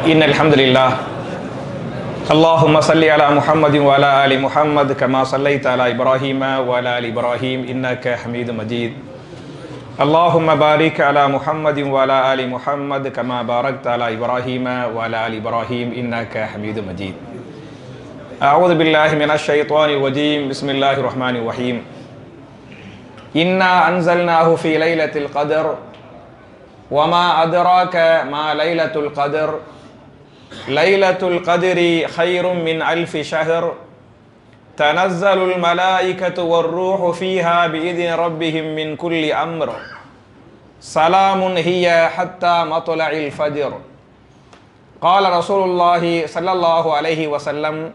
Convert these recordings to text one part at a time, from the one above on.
إن الحمد لله اللهم صل على محمد وعلى آل محمد كما صليت على إبراهيم وعلى آل إبراهيم إنك حميد مجيد اللهم بارك على محمد وعلى آل محمد كما باركت على إبراهيم وعلى آل إبراهيم إنك حميد مجيد أعوذ بالله من الشيطان الرجيم بسم الله الرحمن الرحيم إنا أنزلناه في ليلة القدر وما أدراك ما ليلة القدر ليلة القدر خير من ألف شهر تنزل الملائكة والروح فيها بإذن ربهم من كل أمر سلام هي حتى مطلع الفجر قال رسول الله صلى الله عليه وسلم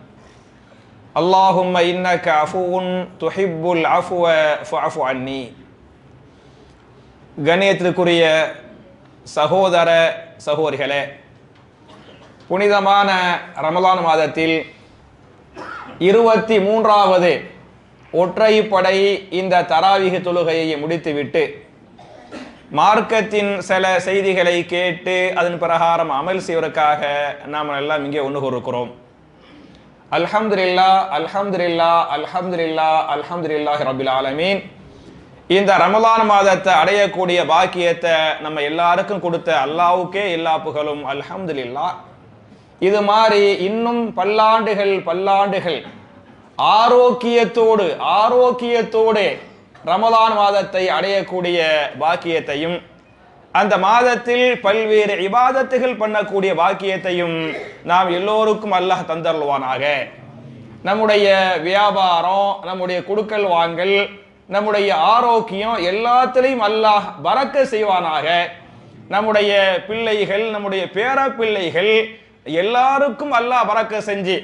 اللهم إنك عفو تحب العفو فاعف عني. கண்ணியத்திற்குரிய சகோதர சகோதரிகளே, புனிதமான ரமலான் மாதத்தில் 23வது ஒற்றைப்படை இந்த தராவீஹ் தொழுகையை முடித்துவிட்டு மார்க்கத்தின் சில செய்திகளை கேட்டு அதன் பிரகாரம் அமல் செய்வதற்காக நாம் எல்லாம் இங்கே ஒன்று கூறுகிறோம். அல்ஹம்துலில்லாஹ் அல்ஹம்துலில்லாஹ் அல்ஹம்துலில்லாஹ் அல்ஹம்துலில்லாஹி ரப்பில் ஆலமீன். இந்த ரமலான் மாதத்தை அடையக்கூடிய பாக்கியத்தை நம்ம எல்லாருக்கும் கொடுத்த அல்லாஹ்வுக்கே எல்லா புகழும் அல்ஹம்துலில்லாஹ். இது மாதிரி இன்னும் பல்லாண்டுகள் ஆரோக்கியத்தோடு ரமலான் மாதத்தை அடையக்கூடிய பாக்கியத்தையும் அந்த மாதத்தில் பல்வேறு இபாதத்துகள் பண்ணக்கூடிய பாக்கியத்தையும் நாம் எல்லோருக்கும் அல்லாஹ் தந்தருள்வானாக. நம்முடைய வியாபாரம், நம்முடைய குடுக்கல் வாங்கல், நம்முடைய ஆரோக்கியம் எல்லாத்திலையும் அல்லாஹ் பரக்க செய்வானாக. நம்முடைய பிள்ளைகள், நம்முடைய பேர பிள்ளைகள் எல்லாருக்கும் அல்லாஹ் பரக்க செஞ்சு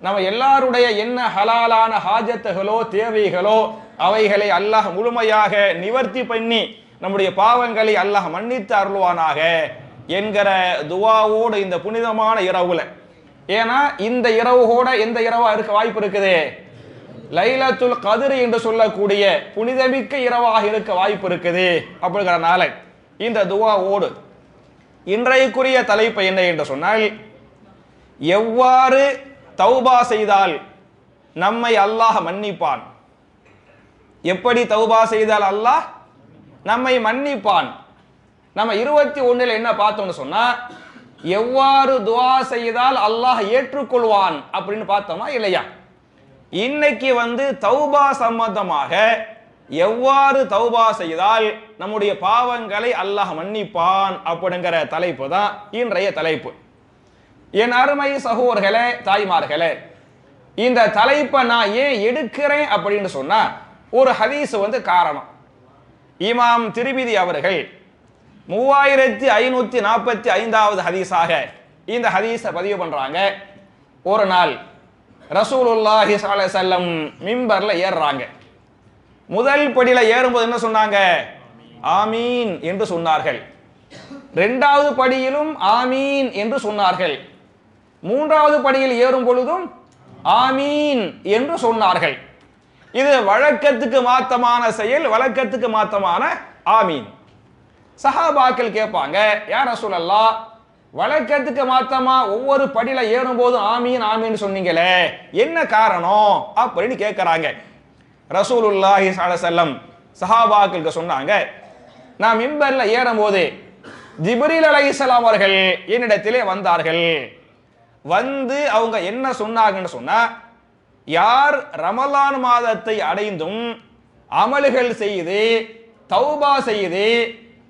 நம்ம எல்லாருடைய என்ன ஹலாலான ஹாஜத்துகளோ தேவைகளோ அவைகளை அல்லாஹ் முழுமையாக நிவர்த்தி பண்ணி நம்முடைய பாவங்களை அல்லாஹ் மன்னித்து அருள்வானாக என்கிற துவாவோடு இந்த புனிதமான இரவுல, ஏன்னா இந்த இரவு கூட எந்த இரவா இருக்க வாய்ப்பு இருக்குது? லைலத்துல் கத்ர் என்று சொல்லக்கூடிய புனிதமிக்க இரவாக இருக்க வாய்ப்பு இருக்குது. அப்படிங்கிறனால இந்த துவாவோடு இன்றைக்குரிய தலைப்பு என்ன என்று சொன்னால், எவ்வாறு தௌபா செய்தால் நம்மை அல்லாஹ் மன்னிப்பான், எப்படி தௌபா செய்தால் அல்லாஹ் நம்மை மன்னிப்பான். நம்ம 21ல் என்ன பார்த்தோம்னு சொன்னா, எவ்வாறு துஆ செய்தால் அல்லாஹ் ஏற்றுக்கொள்வான் அப்படின்னு பார்த்தோமா இல்லையா? இன்னைக்கு தௌபா சம்பந்தமாக எவ்வாறு தௌபா செய்தால் நம்முடைய பாவங்களை அல்லாஹ் மன்னிப்பான் அப்படிங்கிற தலைப்பு தான் இன்றைய தலைப்பு. என் அருமை சகோதரர்களே, தாய்மார்களே, இந்த தலைப்பை நான் ஏன் எடுக்கிறேன் அப்படின்னு சொன்னா, ஒரு ஹதீஸ் காரணம். இமாம் திர்மிதி அவர்கள் 3545வது ஹதீஸாக இந்த ஹதீஸை பதிவு பண்றாங்க. ஒரு நாள் ரசூலுல்லாஹி ஸல்லல்லாஹு அலைஹி வஸல்லம் மிம்பர்ல ஏறுறாங்க. முதல் படியில ஏறும்போது என்ன சொன்னாங்க? ஆமீன் என்று சொன்னார்கள். இரண்டாவது படியிலும் ஆமீன் என்று சொன்னார்கள். மூன்றாவது படியில் ஏறும் பொழுதும் ஆமீன் என்று சொன்னார்கள். இது வழக்கத்துக்கு மாத்தமான செயல், வழக்கத்துக்கு மாத்தமான ஆமீன். சஹாபாக்கள் கேட்பாங்க, யா ரசூலல்லாஹ், வழக்கத்துக்கு மாத்தமா ஒவ்வொரு படியில ஏறும் போது ஆமீன் ஆமீன் சொன்னீங்களே, என்ன காரணம் அப்படின்னு கேட்கிறாங்க. ரசூலுல்லாஹி ஸல்லல்லாஹு அலைஹி வஸல்லம் சஹாபாக்களுக்கு சொன்னாங்க, நான் மிம்பர்ல ஏறும் போது ஜிப்ரீல் அலைஹிஸ்ஸலாம் அவர்கள் என்னிடத்திலே வந்தார்கள். அவங்க என்ன சொன்னாங்கன்னு சொன்னா, யார் ரமலான் மாதத்தை அடைந்தும் அமல்கள் செய்து தௌபா செய்து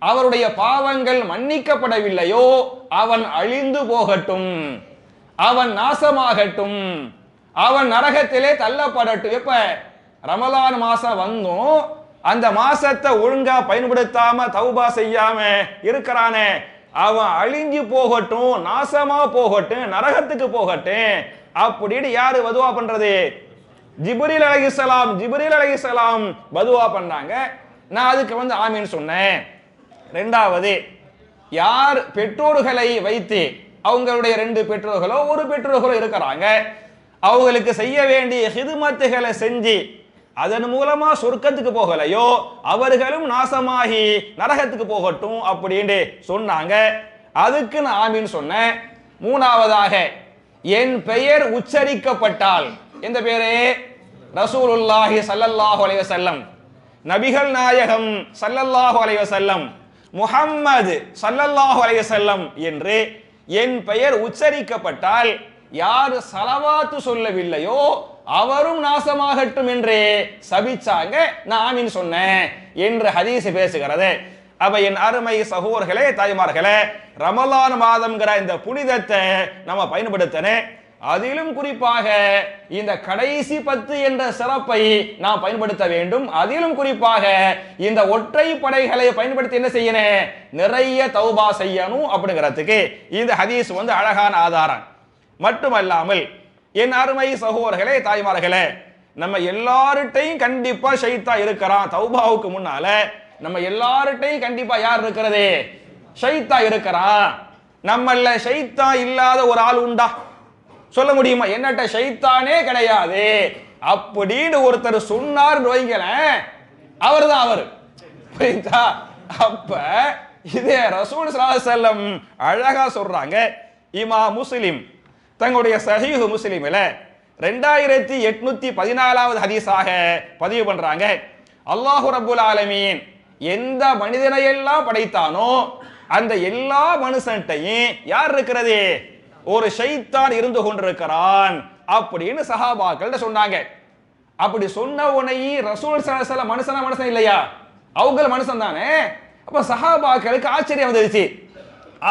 அவருடைய பாவங்கள் மன்னிக்கப்படவில்லையோ அவன் அழிந்து போகட்டும், அவன் நாசமாகட்டும், அவன் நரகத்திலே தள்ளப்படட்டும். எப்ப ரமலான் மாசம் வந்தும் அந்த மாசத்தை ஒழுங்கா பயன்படுத்தாம தௌபா செய்யாம இருக்கிறானே, அவன் அழிஞ்சு போகட்டும், நாசமா போகட்டும், நரகத்துக்கு போகட்டும் அப்படின்னு யாரு பதுவா பண்றது? ஜிப்ரீல் அலைஹிஸ்ஸலாம் பதுவா பண்ணாங்க. நான் அதுக்கு ஆமீன் சொன்னேன். ரெண்டாவது, யார் பெற்றோர்களை வைத்து அவங்களுடைய 2 பெற்றோர்களோ 1 பெற்றோர்களோ இருக்கிறாங்க, அவங்களுக்கு செய்ய வேண்டிய ஹிதுமத்துகளை செஞ்சு அதன் மூலமா சொர்க்கத்துக்கு போகலையோ அவர்களும் நாசமாகி நரகத்துக்கு போகட்டும் அப்படின்னு சொன்னாங்க. அதுக்கு நான் ஆமீன் சொன்னேன். மூணாவதாக என் பெயர் உச்சரிக்கப்பட்டால், எந்த பேரு? ரசூலுல்லாஹி ஸல்லல்லாஹு அலைஹி வஸல்லம், நபிகள் நாயகம் ஸல்லல்லாஹு அலைஹி வஸல்லம், முஹம்மது ஸல்லல்லாஹு அலைஹி வஸல்லம் என்று என் பெயர் உச்சரிக்கப்பட்டால் யார் ஸலவாத்து சொல்லவில்லையோ அவரும் நாசமாகட்டும் என்று சபிச்சாங்க. நான் ஆமீன் சொன்னேன் என்று ஹதீஸ் பேசுகிறது. அப்ப என் அருமை சகோதரர்களே, தாய்மார்களே, ரமலான் மாதம்ங்கிற இந்த புனிதத்தை நம்ம பயன்படுத்தனே. அதிலும் குறிப்பாக இந்த கடைசி 10 என்ற சிறப்பை நாம் பயன்படுத்த வேண்டும். அதிலும் குறிப்பாக இந்த ஒற்றை படைகளை பயன்படுத்தி என்ன செய்யணும்? நிறைய தௌபா செய்யணும் அப்படிங்கிறதுக்கு இந்த ஹதீஸ் அழகான ஆதாரம். மட்டுமல்லாமல் என் அருமை சகோதரர்களே, தாய்மார்களே, நம்ம எல்லார்ட்டையும் கண்டிப்பா ஷைத்தான் இருக்கிறான். தௌபாவுக்கு முன்னால நம்ம எல்லார்ட்டையும் கண்டிப்பா யார் இருக்கிறது? ஷைத்தான் இருக்கிறான். நம்மள ஷைத்தான் இல்லாத ஒரு ஆள் உண்டா? சொல்ல முடியுமா? என்னட்ட ஷைத்தானே கிடையாது அப்படின்னு ஒருத்தர் சொன்னார் வைங்களேன், அவர் தான் அவர். புரியுதா? அப்ப இதே ரசூல் ஸல்லல்லாஹு அலைஹி வஸல்லம் அழகா சொல்றாங்க. இமாம் முஸ்லிம் தங்களுடைய சஹீஹ் முஸ்லிமில 2814வது ஹதீஸாக பதிவு பண்றாங்க. அல்லாஹ் ரப்புல் ஆலமீன் எந்த மனிதனை எல்லாம் படைத்தானோ அந்த எல்லா மனுஷன்ட்டையும் யார் இருக்கிறது? ஒரு ஷைத்தான் இருந்து கொண்டிருக்கிறான் அப்படின்னு சஹாபாக்கள் சொன்னாங்க. அப்படி சொன்ன உடனே ரசூல் ஸல்லல்லாஹு அலைஹி வஸல்லம் மனுஷன் இல்லையா? அவங்க மனுஷன் தானே. அப்ப சஹாபாக்களுக்கு ஆச்சரியம் வந்துருச்சு.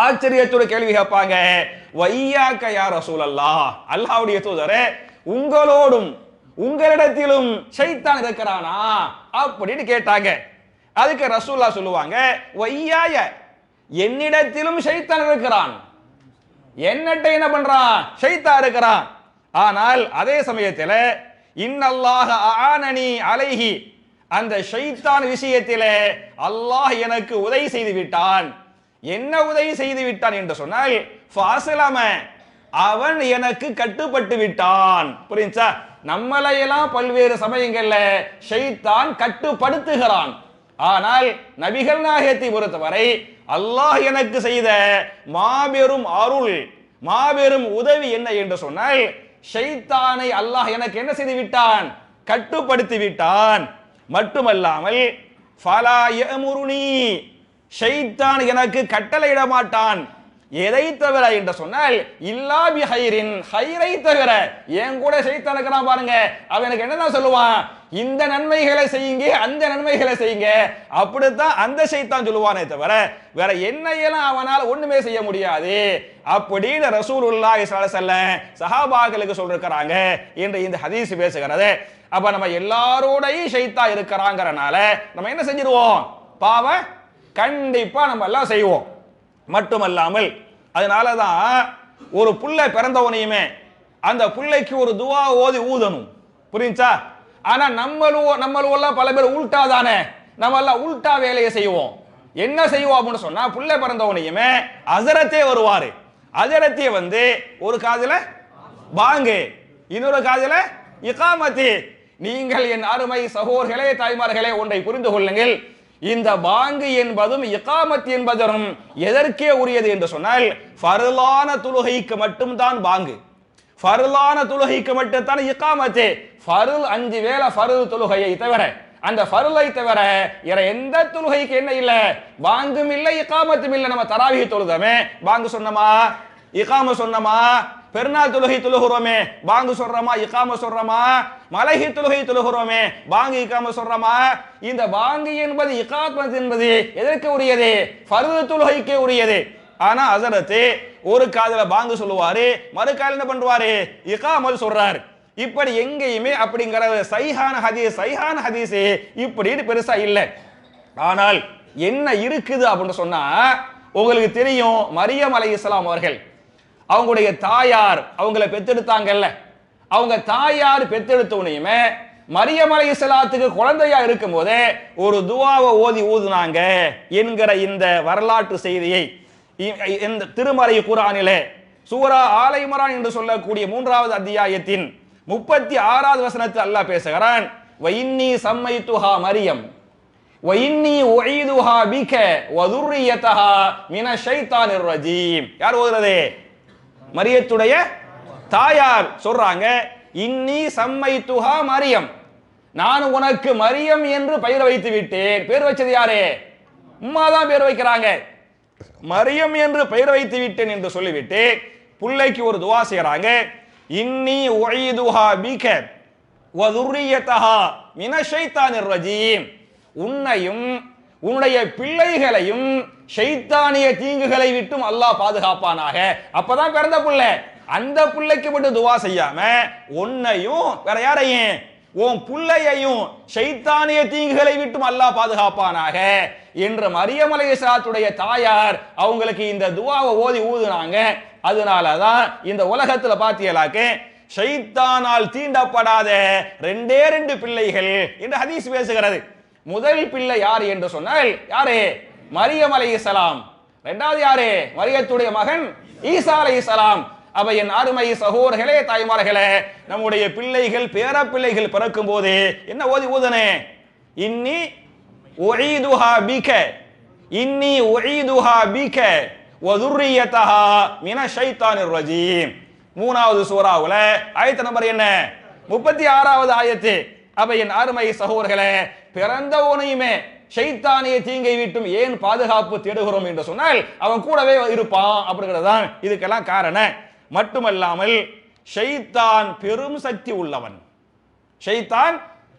ஆச்சரியத்தோட கேள்வி கேட்பாங்க, வையாக்க யா ரசூலல்லாஹ், அல்லாஹ்வுடைய தூதரே, உங்களோடும் உங்களிடத்திலும் ஷைத்தான் இருக்கிறானா அப்படின்னு கேட்டாங்க. அதுக்கு ரசூலுல்லாஹ் சொல்லுவாங்க, வையாய, என்னிடத்திலும் ஷைத்தான் இருக்கிறான். என்னட்ட என்ன பண்றான்? ஷைத்தான் இருக்கிறான். ஆனால் அதே சமயத்தில் இன்னல்லாஹ ஆனனி அலைஹி, அந்த ஷைத்தான் விஷயத்திலே அல்லாஹ் எனக்கு உதவி செய்து விட்டான். என்ன உதவி செய்து விட்டான் என்று சொன்னால், ஃபாஸலம, அவன் எனக்கு கட்டுப்பட்டு விட்டான். புரியுதா? நம்மளையெல்லாம் பல்வேறு சமயங்கள்ல ஷைத்தான் கட்டுப்படுத்துகிறான். ஆனால் நபிகள் நாயகத்தை பொறுத்தவரை அல்லாஹ் எனக்கு செய்த மாபெரும் அருள், மாபெரும் உதவி என்ன என்று சொன்னால், ஷைத்தானை அல்லாஹ் எனக்கு என்ன செய்து விட்டான்? கட்டுப்படுத்தி விட்டான். மட்டுமல்லாமல் ஃபலா யமுருனி, ஷைத்தான் எனக்கு கட்டளையிட மாட்டான். எதை தவிர என்று சொன்னால், இல்லா பி ஹைரின், ஹைரை தவிர. என் கூட ஷைத்தான் இருக்கிறான் பாருங்க, அவன் எனக்கு என்னதான் சொல்லுவான்? இந்த நன்மைகளை செய்யுங்க, அந்த நன்மைகளை செய்யுங்க, அப்படித்தான் அந்த ஷைத்தான் சொல்லுவானே தவிர வேற என்னையெல்லாம் அவனால் ஒண்ணுமே செய்ய முடியாது அப்படின்னு ரசூலுல்லாஹி ஸல்லல்லாஹு அலைஹி வஸல்லம் சஹாபாக்களுக்கு சொல்லிருக்கிறாங்க என்று இந்த ஹதீஸ் பேசுகிறது. அப்ப நம்ம எல்லாரோடையும் ஷைத்தான் இருக்கிறாங்கிறனால நம்ம என்ன செஞ்சிருவோம்? பாவம் கண்டிப்பா நம்ம எல்லாம் செய்வோம். மட்டுமல்லாமல் அதனாலதான் ஒரு புள்ள பிறந்தவனையுமே அந்த புள்ளைக்கு ஒரு துவா ஓதி ஊதணும். புரியுச்சா? ஆனா நம்மளெல்லாம் பல பேர் உல்டா தானே, நம்ம எல்லாம் உல்டா வேலையை செய்வோம். என்ன செய்வோம் அப்படின்னு சொன்னா, புள்ள பிறந்தவனையுமே அசரத்தே வருவாரு. அசரத்தே ஒரு காதுல பாங்கு, இன்னொரு காதுல இகாமத்து. நீங்கள் என் அருமை சகோதரர்களே, தாய்மார்களே, ஒன்றை புரிந்து கொள்ளுங்கள். இந்த பாங்கு என்பதும் இகாமத் என்பதும் எதற்கே உரியது என்று சொன்னால், ஃபர்லான தொழுகைக்கு மட்டும்தான் பாங்கு, ஃபர்லான தொழுகைக்கு மட்டும்தான் இகாமத்து. ஃபர்ல் 5 வேளை ஃபர்ல் தொழுகையை தவிர, அந்த ஃபர்லை தவிர எந்த தொழுகைக்கு என்ன இல்லை? பாங்கும் இல்லை, இகாமத்தும் இல்லை. நம்ம தராவிஹ் தொழுதமே பாங்கு சொன்னமா, இகாம சொன்னமா? பெருநாள் தொழுகை தொழுகிறோமே பாங்கு சொல்றோமா, இகாம சொல்றோமா? மலைஹி தொழுகை தொழுகிறோமே பாங்கு இகாம சொல்றோமா? இந்த பாங்கு என்பது, இகாமத் என்பது எதற்கு உரியது? ஃபர்து தொழுகைக்கே உரியது. ஆனா ஹஸரத் ஒரு காதுல பாங்கு சொல்லுவாரு, மறு காதுல என்ன பண்ணுவாரு? இகாமத் சொல்றாரு. இப்படி எங்கேயுமே அப்படிங்கிற சஹீஹான ஹதீஸ் இப்படி பெருசா இல்லை. ஆனால் என்ன இருக்குது அப்படின்னு சொன்னா, உங்களுக்கு தெரியும், மரியம் அலைஹிஸ்ஸலாம் அவர்கள், அவங்களுடைய தாயார் அவங்கள பெத்தெடுத்தாங்கல்ல, அவங்க தாயார் பெத்தெடுத்தவனையுமே மரியம் அலைஹிஸ்ஸலாத்துக்கு குழந்தையா இருக்கும் போதே ஒரு துவாவை ஓதி ஊதுனாங்க என்கிற இந்த வரலாற்று செய்தியை இந்த திருமறை குர்ஆனிலே சூரா ஆல இம்ரான் என்று சொல்லக்கூடிய 3வது அத்தியாயத்தின் 36வது வசனத்தில் அல்லாஹ் பேசுகிறான். வஇன்னி சம்மைத்துஹா மரியம் வஇன்னி உஈதுஹா பிக வதுர்ரியதஹா மினஷ் ஷைத்தானிர் ரஜீம். யார் ஓதுறது? மரியத்துடைய தாயார் சொல்றாங்க, இன்னி சம்மைத்துஹா மரியம், நான் உனக்கு மரியம் என்று பெயர் வைத்து விட்டேன். பேர் வச்சது யாரு? உம்மா தான் பேர் வைக்கிறாங்க. மரியம் என்று பெயர் வைத்து விட்டேன் என்று சொல்லிவிட்டு பிள்ளைக்கு ஒரு துவா செய்யறாங்க. இன்னி உஈதுஹா பிக வ ذُرِّيَّتَهَا மினஷ் ஷைத்தானிர் ரஜீம், உன்னையும் உன்னுடைய பிள்ளைகளையும் ஷைத்தானிய தீங்குகளை விட்டும் அல்லாஹ் பாதுகாப்பானாக. அப்பதான் பிறந்த பிள்ளை. அந்த பிள்ளைக்கு மட்டும் துவா செய்யாம உன்னையும் வேற யாரையும் உன் பிள்ளையையும் ஷைத்தானிய தீங்குகளை விட்டும் அல்லாஹ் பாதுகாப்பானாக என்று மரியம் அலைஹிஸ்ஸலாத்துடைய தாயார் அவங்களுக்கு இந்த துவாவை ஓதி ஊதுனாங்க. அதனாலதான் இந்த உலகத்துல பாத்தியலாக்க ஷைத்தானால் தீண்டப்படாத ரெண்டு பிள்ளைகள் என்று ஹதீஸ் பேசுகிறது. முதல் பிள்ளை யார் என்று சொன்னால் யாரு? மரியம் அலைஹிஸ்ஸலாம். இரண்டாவது யாரு? மரியத்துடைய மகன் ஈசா அலைஹிஸ்ஸலாம். அப்ப என் அருமை சகோதரர்களே, தாய்மார்களே, நம்முடைய பிள்ளைகள் பேர பிள்ளைகள் பிறக்கும் போது என்ன ஓதி ஊதனே? இன்னி உஈதுஹா பிக, இன்னி உஈதுஹா பிக வ ذُرِّيَّتَهَا மினஷ் ஷைத்தானிர் ரஜீம். மூணாவது சூராவுல ஆயத்து நம்பர் என்ன? 36வது ஆயத்து. அப்ப என் அருமை சகோதரர்களே, பிறந்தவனையுமே ஷைத்தானிய தீங்கை விட்டும் ஏன் பாதுகாப்பு தேடுகிறோம் என்று சொன்னால் அவன் கூடவே இருப்பான் அப்படிங்கிறது தான் இதுக்கெல்லாம் காரணம். மட்டுமல்லாமல் ஷைத்தான் பெரும் சக்தி உள்ளவன். ஷைத்தான்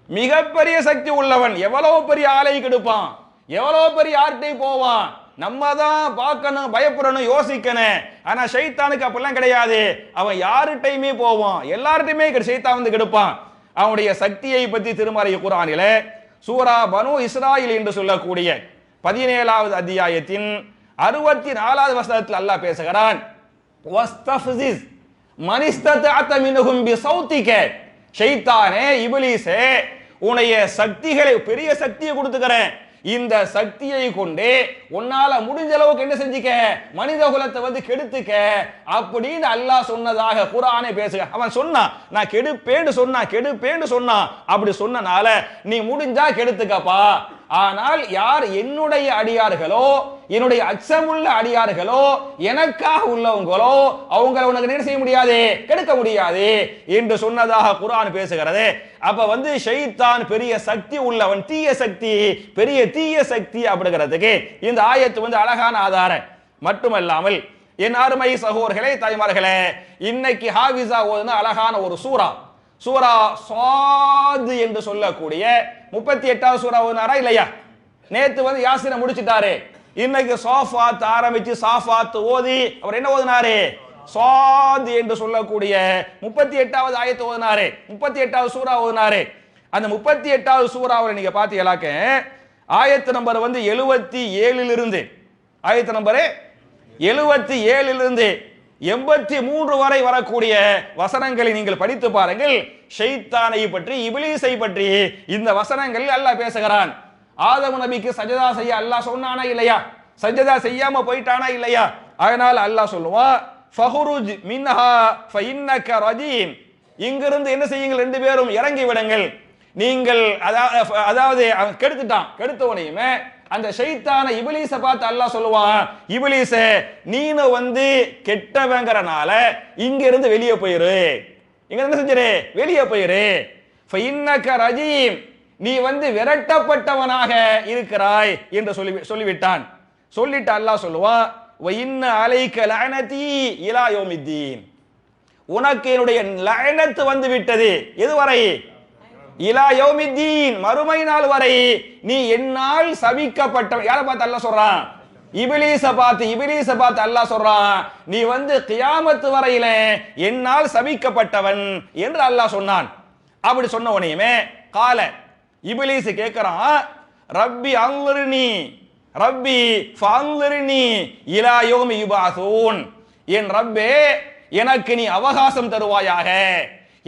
மிகப்பெரிய சக்தி உள்ளவன். எவ்வளவு பெரிய ஆளை கெடுப்பான், எவ்வளவு பெரிய ஆட்டை போவான். நம்ம தான் பார்க்கணும், பயப்படணும், யோசிக்கணும். ஆனா ஷைத்தானுக்கு அப்படிலாம் கிடையாது. அவன் யார்கிட்டயுமே போவான், எல்லார்ட்டையுமே ஷைத்தான் வந்து கெடுப்பான். அவனுடைய சக்தியை பற்றி திருமறை குர்ஆனிலே சூரா பனு இஸ்ராயில் என்று சொல்லக்கூடிய 17வது அத்தியாயத்தின் 64வது வசனத்தில் அல்லாஹ் பேசுகிறான். வஸ்தஃபிஸ் மனிஸ்ததஅத மின்ஹும் பிஸௌதிக, ஷைத்தானே, இப்லீஸே, உன்னுடைய சக்திகளை, பெரிய சக்தியை கொடுத்துக்கிறேன், இந்த சக்தியை கொண்டு உன்னால முடிஞ்ச அளவுக்கு என்ன செஞ்சுக்க, மனித குலத்தை வந்து கெடுத்துக்க அப்படின்னு அல்லாஹ் சொன்னதாக குர்ஆனே பேசுக. அவன் சொன்னான், நான் கெடுப்பேன்னு சொன்னான். அப்படி சொன்னனால நீ முடிஞ்சா கெடுத்துக்கப்பா. ஆனால் யார் என்னுடைய அடியார்களோ, என்னுடைய அச்சமுள்ள அடியார்களோ, எனக்காக உள்ளவங்களோ, அவங்களை உனக்கு என்ன செய்ய முடியாது, கெடுக்க முடியாது என்று சொன்னதாக குர்ஆன் பேசுகிறது. அப்ப வந்து ஷைத்தான் பெரிய சக்தி உள்ளவன், தீய சக்தி, பெரிய தீய சக்தி அப்படிங்கிறதுக்கு இந்த ஆயத்து வந்து அழகான ஆதாரம். மட்டுமல்லாமல் என் அருமை சகோதரர்களே, தாய்மார்களே, இன்னைக்கு ஹாஃபிஸா ஓதுன அழகான ஒரு சூரா, சூரா ஸாத் என்று சொல்லக்கூடிய 38வது சூரா ஓதுனாரா இல்லையா? நேத்து வந்து யாசினை முடிச்சிட்டாரு. இன்னைக்கு சாஃபாத் ஆரம்பிச்சு சாஃபாத் ஓதி அவர் என்ன ஓதுனாரு? ஸாத் என்று சொல்லக்கூடிய 38வது ஆயத்து ஓதுனாரு, 38வது சூரா ஓதுனாரு. அந்த 38வது சூறாவில் நீங்க பாத்தீங்களாக்க ஆயத்து நம்பர் வந்து 77 இருந்து, ஆயத்து நம்பர் 77 இருந்து 83 வரை வரக்கூடிய வசனங்களை நீங்கள் படித்து பாருங்கள். ஷைத்தானை பற்றி, இப்லீஸை பற்றி இந்த வசனங்களில் அல்லாஹ் பேசுகிறான். ஆதம் நபிக்கு சஜதா செய்ய அல்லாஹ் சொன்னானா இல்லையா? சஜதா செய்யாம போயிட்டானா இல்லையா? அதனால அல்லாஹ் சொல்லுவான், ஃபஹுருஜ் மின்ஹா ஃபஇன்னக ரஜீம், இங்கிருந்து என்ன செய்யுங்கள், ரெண்டு பேரும் இறங்கி விடுங்கள். நீங்கள் அதாவது கெடுத்துட்டான், கெடுத்தவனையுமே அந்த ஷைத்தான இப்லீஸை பார்த்து அல்லாஹ் சொல்லுவான், இப்லீஸே, நீனு வந்து கெட்டவங்கறனால இங்க இருந்து வெளியே போயிரு, இங்க என்ன செஞ்சிரு, வெளியே போயிரு. ஃபஇன்னக ரஜீம், நீ வந்து விரட்டப்பட்டவனாக இருக்கிறாய் என்று சொல்லிவிட்டான். சொல்லிட்டு அல்லாஹ் சொல்லுவான், வ இன்ன அலைக லஅனதி இலா யௌமித்தீன், உனக்கு என்னுடைய லஅனத் வந்து விட்டது. எதுவரை? இலா யௌமித்தீன், மறுமை நாள் வரை நீ என்னால் சபிக்கப்பட்டவன். யாரை பார்த்து அல்லாஹ் சொல்றான்? இப்லீஸை பார்த்து அல்லாஹ் சொல்றான், நீ வந்து கியாமத் வரையில என்னால் சபிக்கப்பட்டவன் என்று அல்லாஹ் சொன்னான். அப்படி சொன்ன உடனேயுமே கால இப்லீஸ் கேட்கிறான், ரப்பி அன்லிர்னி, ரப்பி ஃபஅன்லிர்னி இலா யௌமி யுபாஸூன், என் ரப்பே, எனக்கு நீ அவகாசம் தருவாயாக,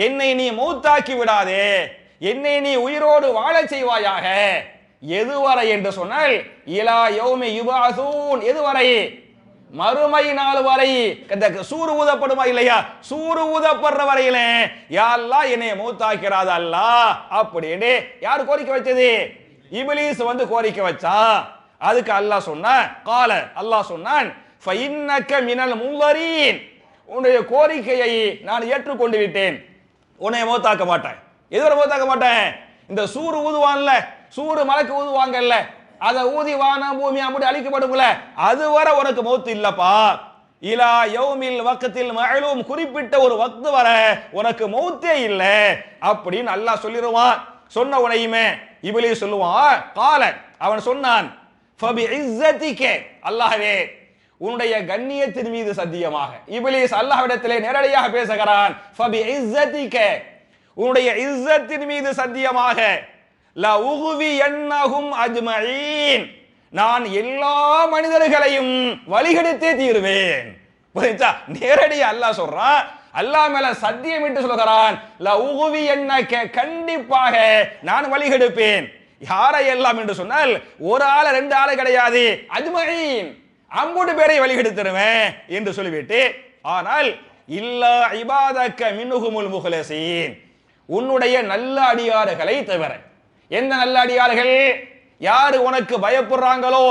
என்னை நீ மௌத்தாக்கி விடாதே, என்னை நீ உயிரோடு வாழச் செய்வாயாக. எதுவரை என்று சொன்னால் இலா யௌமி யுபாஸூன், எதுவரை? மறுமை நாள் வரை. சூறு ஊதப்படுமா இல்லையா? சூறு ஊதப்படுற வரையில யா அல்லாஹ் என்னை மௌத்தாக்கிறாத அல்லாஹ் அப்படின்னு யார் கோரிக்கை வச்சது? இப்லீஸ் வந்து கோரிக்கை வச்சா. அதுக்கு அல்லாஹ் சொன்னா, கால அல்லாஹ் சொன்னான், ஃபஇன்னக மினல் முன்லரீன், உன்னுடைய கோரிக்கையை நான் ஏற்றுக்கொண்டு விட்டேன், உன்னை மௌத்தாக்க மாட்டேன். எதுவரை மௌத்தாக்க மாட்டேன்? இந்த சூறு ஊதுவான்ல, சூறு மலைக்கு ஊதுவாங்கல்ல, அதை ஊதி வானம் பூமி அப்படி அழிக்கப்படும்ல, அதுவரை உனக்கு மௌத்து இல்லப்பா. இலா யௌமில் வக்தில் மஅலூம், குறிப்பிட்ட ஒரு வக்து வர உனக்கு மௌத்தே இல்லை அப்படின்னு அல்லாஹ் சொல்லிடுவான். சொன்ன உனையுமே இப்லீஸ் சொல்லுவான், கால அவன் சொன்னான், ஃபபி இஸ்ஸதிக, அல்லாஹ்வே உன்னுடைய கண்ணியத்தின் மீது சத்தியமாக. இப்லீஸ் அல்லாஹ்விடத்திலே நேரடியாக பேசுகிறான். ஃபபி இஸ்ஸதிக, உன்னுடைய இஸ்ஸத்தின் மீது சத்தியமாக, லா உகுவியன்னஹும் அஜ்மஈன், நான் எல்லா மனிதர்களையும் வழிகெடுத்தே தீருவேன். புரியுதா? நேரடியாக அல்லாஹ் சொல்றான், அல்லாஹ் மேல சத்தியம் என்று சொல்கிறான். லா உகுவியன்னக, கண்டிப்பாக நான் வழிகெடுப்பேன். யாரை எல்லாம் என்று சொன்னால் ஒரு ஆளை ரெண்டு ஆளை கிடையாது, அஜ்மஈன், 50 பேரை வழிகெடுத்துருவேன் என்று சொல்லிவிட்டு, ஆனால் இல்லா இபாதக்க மின்ஹுமுல் முஹ்லஸீன், உன்னுடைய நல்ல அடியார்களை தவிர. எந்த நல்ல அடியார்கள்? யாரு உனக்கு பயப்படுறாங்களோ,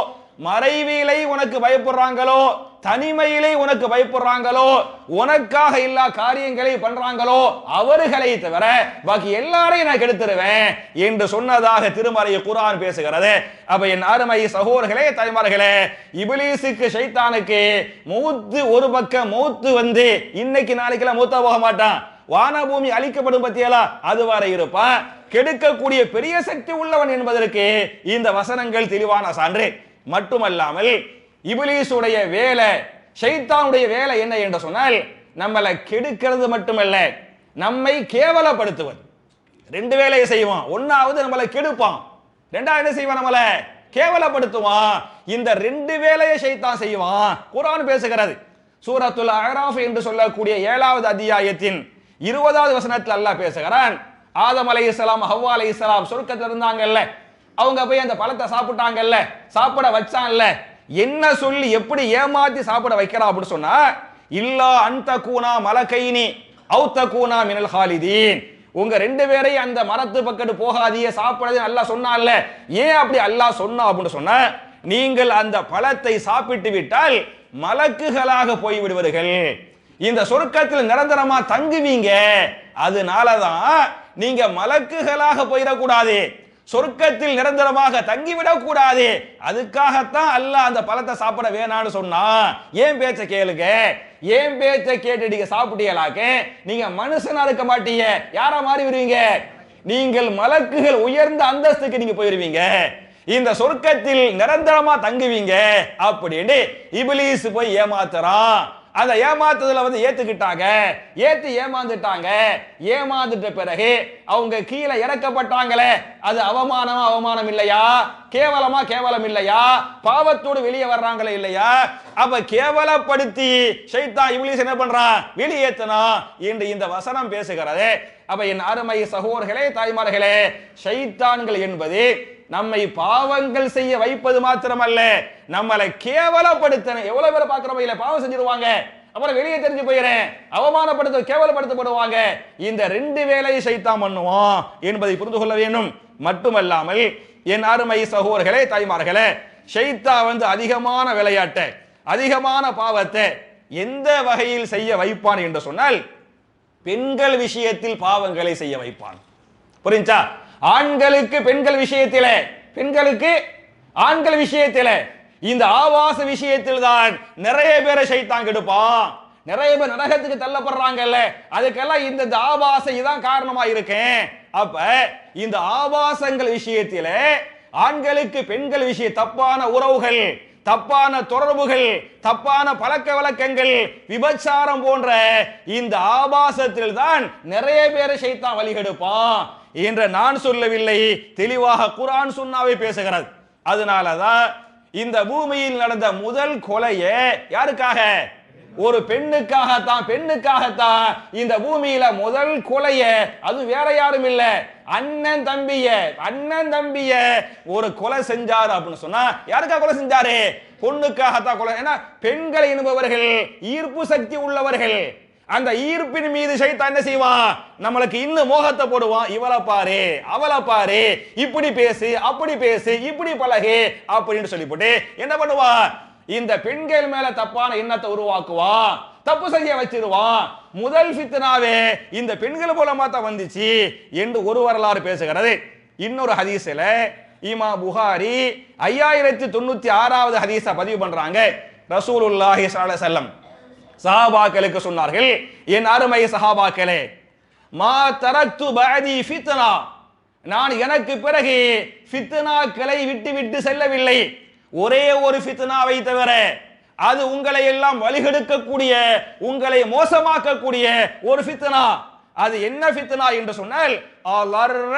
மறைவிலை உனக்கு பயப்படுறாங்களோ, தனிமையிலே உனக்கு பயப்படுறாங்களோ, உனக்காக எல்லா காரியங்களை பண்றாங்களோ, அவர்களை தவிர பாக்கி எல்லாரையும் நான் கெடுத்துருவேன் என்று சொன்னதாக திருமறை குர்ஆன் பேசுகிறது. அப்ப என் அருமை சகோதரர்களே, தாய்மார்களே, இப்லீஸுக்கு ஷைத்தானுக்கு மௌத்து ஒரு பக்கம் மௌத்து வந்து இன்னைக்கு நாளைக்கெல்லாம் மௌத்தா போக மாட்டான். வான பூமி அழிக்கப்படும் பத்தியலா அதுவரை இருப்பான். கெடுக்கக்கூடிய பெரிய சக்தி உள்ளவன் என்பதற்கு இந்த வசனங்கள் தெளிவான சான்று. மட்டுமல்லாமல் இப்லீஸுடைய வேலை, ஷைத்தானுடைய வேலை என்ன என்று சொன்னால், நம்மளை கெடுக்கிறது மட்டுமல்ல, நம்மை கேவலப்படுத்துவது. ரெண்டு வேலையை செய்வான். ஒன்னாவது நம்மளை கெடுப்பான், ரெண்டாவது என்ன செய்வான்? நம்மளை கேவலப்படுத்துவான். இந்த ரெண்டு வேலையை ஷைத்தான் செய்வான். குர்ஆன் பேசுகிறது. சூரத்துல் அஅராஃப் என்று சொல்லக்கூடிய 7வது அத்தியாயத்தின் 20வது வசனத்தில் அல்லாஹ் பேசுகிறான். ஆதம் அலைஹிஸ்ஸலாம், ஹவ்வா அலைஹிஸ்ஸலாம் சொர்க்கத்தில் இருந்தாங்கல்ல, அவங்க போய் அந்த பழத்தை சாப்பிட்டாங்கல்ல, சாப்பிட வச்சான்ல, என்ன சொல்லி எப்படி ஏமாத்தி சாப்பிட வைக்கிறா அப்படின்னு சொன்னா, இல்லா அன்தகூனா மலகைனி அவு தகூனா மினல் ஹாலிதீன், உங்க ரெண்டு பேரையும் அந்த மரத்து பக்கத்து போகாதீங்க, சாப்பிடாதே அல்லாஹ் சொன்னான்ல. ஏன் அப்படி அல்லாஹ் சொன்னா அப்படின்னு சொன்னா, நீங்கள் அந்த பழத்தை சாப்பிட்டு விட்டால் மலக்குகளாக போய் விடுவீர்கள், இந்த சொர்க்கத்தில் நிரந்தரமா தங்குவீங்க. அதனாலதான் நீங்க மலக்குகளாக போயிடக்கூடாது, சொர்க்கத்தில் நிரந்தரமாக தங்கிவிடக் கூடாது. அதுக்காகத்தான் அல்லாஹ் அந்த பழத்தை சாப்பிட வேணான்னு சொன்னா. ஏன் பேச்ச கேளுங்க, ஏன் பேச்ச கேட்டு நீங்க சாப்பிட்டீங்களாக்க நீங்க மனுஷனா இருக்க மாட்டீங்க, யாரா மாறி வருவீங்க? நீங்கள் மலக்குகள் உயர்ந்த அந்தஸ்துக்கு நீங்க போயிருவீங்க, இந்த சொர்க்கத்தில் நிரந்தரமா தங்குவீங்க அப்படின்னு இப்லீஸ் போய் ஏமாத்துறான். அந்த ஏமாத்துதல வந்து ஏத்துக்கிட்டாங்க, ஏத்து ஏமாந்துட்டாங்க. ஏமாந்துட்ட பிறகு அவங்க கீழே இறக்கப்பட்டாங்களே, அது அவமானமா அவமானம் இல்லையா? கேவலமா கேவலம் இல்லையா? பாவத்தோடு வெளியே வர்றாங்களே இல்லையா? அப்ப கேவலப்படுத்தி ஷைத்தான் இப்லீஸ் என்ன பண்றான்? வெளியேத்தனா என்று இந்த வசனம் பேசுகிறது. அப்ப என் அருமை சகோதரர்களே, தாய்மார்களே, ஷைத்தான்கள் என்பது நம்மை பாவங்கள் செய்ய வைப்பது மாத்திரமல்ல, நம்மளை கேவலப்படுத்த. எவ்வளவு பேரை பார்க்கிறோம், இல்ல பாவம் செஞ்சிருவாங்க, அப்புறம் வெளியே தெரிஞ்சு போயிறேன், அவமானப்படுத்த கேவலப்படுத்தப்படுவாங்க. இந்த ரெண்டு வேலையை ஷைத்தான் பண்ணுவான் என்பதை புரிந்து கொள்ள வேண்டும். மட்டுமல்லாமல் என் அருமை சகோதரர்களே, தாய்மார்களே, ஷைத்தான் வந்து அதிகமான விளையாட்டை, அதிகமான பாவத்தை எந்த வகையில் செய்ய வைப்பான் என்று சொன்னால், பெண்கள் விஷயத்தில் பாவங்களை செய்ய வைப்பான். புரிஞ்சா? ஆண்களுக்கு பெண்கள் விஷயத்திலே, பெண்களுக்கு ஆண்கள் விஷயத்திலே, இந்த ஆபாச விஷயத்தில் தான் நிறைய பேரை ஷைத்தான் கெடுப்பான். நிறைய பேர் நரகத்துக்கு தள்ளப்படுறாங்கல்ல, அதுக்கெல்லாம் இந்த ஆபாச இதான் காரணமா இருக்கேன். அப்ப இந்த ஆபாசங்கள் விஷயத்திலே ஆண்களுக்கு பெண்கள் விஷய தப்பான உறவுகள், தப்பான தொடர்புகள், தப்பான பழக்க வழக்கங்கள், விபச்சாரம் போன்ற இந்த ஆபாசத்தில் தான் நிறைய பேரை ஷைத்தான் வழிகெடுப்பான் என்று நான் சொல்லவில்லை, தெளிவாக குர்ஆன் சுன்னாவே பேசுகிறது. அதனாலதான் இந்த பூமியில் நடந்த முதல் கொலையே யாருக்காக? ஒரு பெண்ணுக்காகத்தான். பெண்ணுக்காகத்தான் இந்த பூமியில முதல் கொலைய, அது வேற யாரும் இல்ல, அண்ணன் தம்பிய ஒரு கொலை செஞ்சாரு அப்படின்னு சொன்னா, யாருக்காக கொலை செஞ்சாரு? பொண்ணுக்காகத்தான் கொலை. ஏன்னா பெண்கள் என்பவர்கள் ஈர்ப்பு சக்தி உள்ளவர்கள். அந்த ஈர்ப்பின் மீது ஷைத்தான் என்ன செய்வான்? நம்மளுக்கு இன்னும் மோகத்தை போடுவான். இவளை பாரு, அவளை பாரு, இப்படி பேசு, அப்படி பேசு, இப்படி பழகு அப்படின்னு சொல்லி போட்டு என்ன பண்ணுவான்? இந்த பெண்கள் மேல தப்பான எண்ணத்தை உருவாக்குவான். தப்பு செய்ய வச்சிருவான். முதல் ஃபித்னாவே இந்த பெண்கள் மூலமா தான் வந்துச்சு என்று ஒரு வரலாறு பேசுகிறது. இன்னொரு ஹதீஸ்ல இமாம் புகாரி 5096வது ஹதீஸை பதிவு பண்றாங்க. ரசூலுல்லாஹி ஸல்லல்லாஹு அலைஹி வஸல்லம் சஹாபாக்களுக்கு சொன்னார்கள், என் அருமை சஹாபாக்களே, மா தரக்து பஅதி ஃபித்னா, நான் எனக்கு பிறகு ஃபித்னாக்களை விட்டு விட்டு செல்லவில்லை. ஒரே ஒரு ஃபித்னாவை தவிர, அது உங்களை எல்லாம் வழிகெடுக்கக்கூடிய, உங்களை மோசமாக்கக்கூடிய ஒரு ஃபித்னா. அது என்ன ஃபித்னா என்று சொன்னால், அலர்ர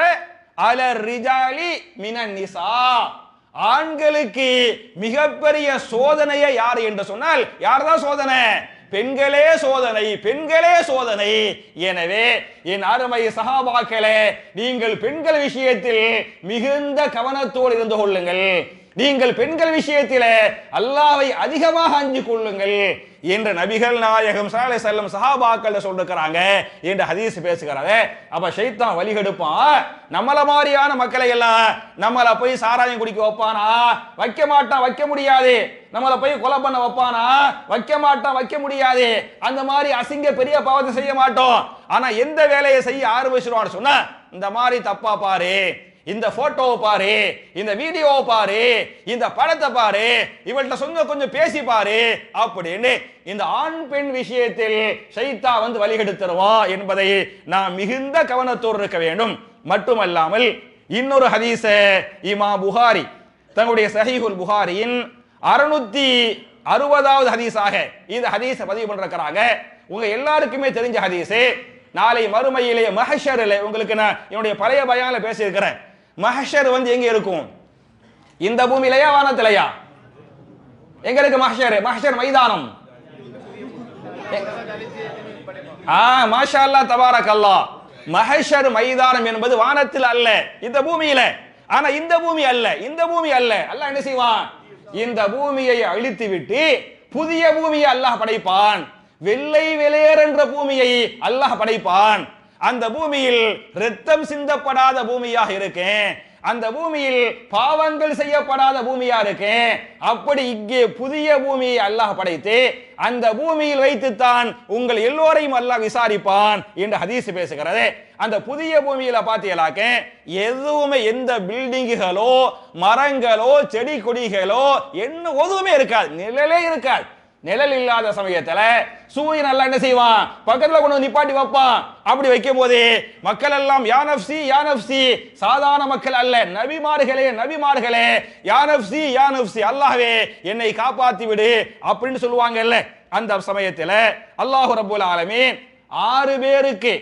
அலர் ரிஜாலி மினன் நிசா, ஆண்களுக்கு மிகப்பெரிய சோதனையை யார் என்று சொன்னால், யார்தான் சோதனை? பெண்களே சோதனை, பெண்களே சோதனை. எனவே என் அருமை சஹாபாக்களே, நீங்கள் பெண்கள் விஷயத்தில் மிகுந்த கவனத்தோடு இருந்து கொள்ளுங்கள். நீங்கள் பெண்கள் விஷயத்திலே அல்லாஹ்வை அதிகமாக அஞ்சு கொள்ளுங்கள் என்று நபிகள் நாயகம் ஸல்லல்லாஹு அலைஹி வஸல்லம் சஹாபாக்கள் சொல்லிருக்கிறாங்க என்று ஹதீஸ் பேசுகிறாங்க. அப்ப ஷைத்தான் வழிகெடுப்பான். நம்மள மாதிரியான மக்களை எல்லாம் நம்மள போய் சாராயம் குடிக்க வைப்பானா? வைக்க மாட்டான், வைக்க முடியாது. நம்மள போய் கொலை பண்ண வைப்பானா? வைக்க மாட்டான், வைக்க முடியாது. அந்த மாதிரி அசிங்க பெரிய பாவத்தை செய்ய மாட்டோம். ஆனா எந்த வேலையை செய்ய ஆரம்பிச்சிருவான்னு சொன்னா, இந்த மாதிரி தப்பா பாரு, இந்த போட்டோவை பாரு, இந்த வீடியோவை பாரு, இந்த படத்தை பாரு, இவள்கிட்ட சொன்ன கொஞ்சம் பேசி பாரு அப்படின்னு இந்த ஆண் பெண் விஷயத்தில் ஷைத்தான் வந்து வழிகெடுத்துருவான் என்பதை நாம் மிகுந்த கவனத்தோடு இருக்க வேண்டும். மட்டுமல்லாமல் இன்னொரு ஹதீஸ இமாம் புகாரி தங்களுடைய சஹீஹுல் புகாரியின் 660வது ஹதீஸாக இந்த ஹதீஸை பதிவு பண்றாங்க. உங்க எல்லாருக்குமே தெரிஞ்ச ஹதீஸ். நாளை மறுமையிலே மஹ்ஷரிலே உங்களுக்கு நான் என்னுடைய பழைய பயான்ல பேசியிருக்கிறேன். மஹ்ஷர் வந்து எங்க இருக்கும்? இந்த பூமியிலையா வானத்திலையா? எங்க இருக்கு மஹ்ஷர்? மஹ்ஷர் மைதானம். மாஷா அல்லாஹ் தபாரக் அல்லாஹ். மஹ்ஷர் மைதானம் என்பது வானத்தில் அல்ல, இந்த பூமியில. ஆனா இந்த பூமி அல்ல, இந்த பூமி அல்ல. அல்லாஹ் என்ன செய்வான்? இந்த பூமியை அழித்து விட்டு புதிய பூமியை அல்லாஹ் படைப்பான். வெள்ளை வெளியேற என்ற பூமியை அல்லாஹ் படைப்பான். அந்த பூமியில் இரத்தம் சிந்தப்படாத பூமியாக இருக்கேன், அந்த பூமியில் பாவங்கள் செய்யப்படாத பூமியா இருக்கேன். அப்படி இங்கே புதிய பூமியை அல்லாஹ் படைத்து அந்த பூமியில் வைத்துத்தான் உங்கள் எல்லோரையும் அல்லாஹ் விசாரிப்பான் என்று ஹதீஸ் பேசுகிறது. அந்த புதிய பூமியில பாத்தீங்களாக்க எதுவுமே, எந்த பில்டிங்குகளோ மரங்களோ செடி கொடிகளோ என்ன எதுவுமே இருக்காது, நிழலே இருக்காது. நிழல் இல்லாத சமயத்துல சூரியன் எல்லாம் என்ன செய்வான்? பக்கத்துல கொண்டு நிப்பாட்டி வைப்பான். அப்படி வைக்கும் போது மக்கள் எல்லாம் யா நஃப்ஸி யா நஃப்ஸி, சாதாரண மக்கள் அல்ல, நபிமார்களே நபிமார்களே, யா நஃப்ஸி யா நஃப்ஸி, அல்லாஹ்வே என்னை காப்பாத்தி விடு அப்படின்னு சொல்லுவாங்கல்ல. அந்த சமயத்துல அல்லாஹ் ரப்பல் ஆலமீன் 6 பேருக்கு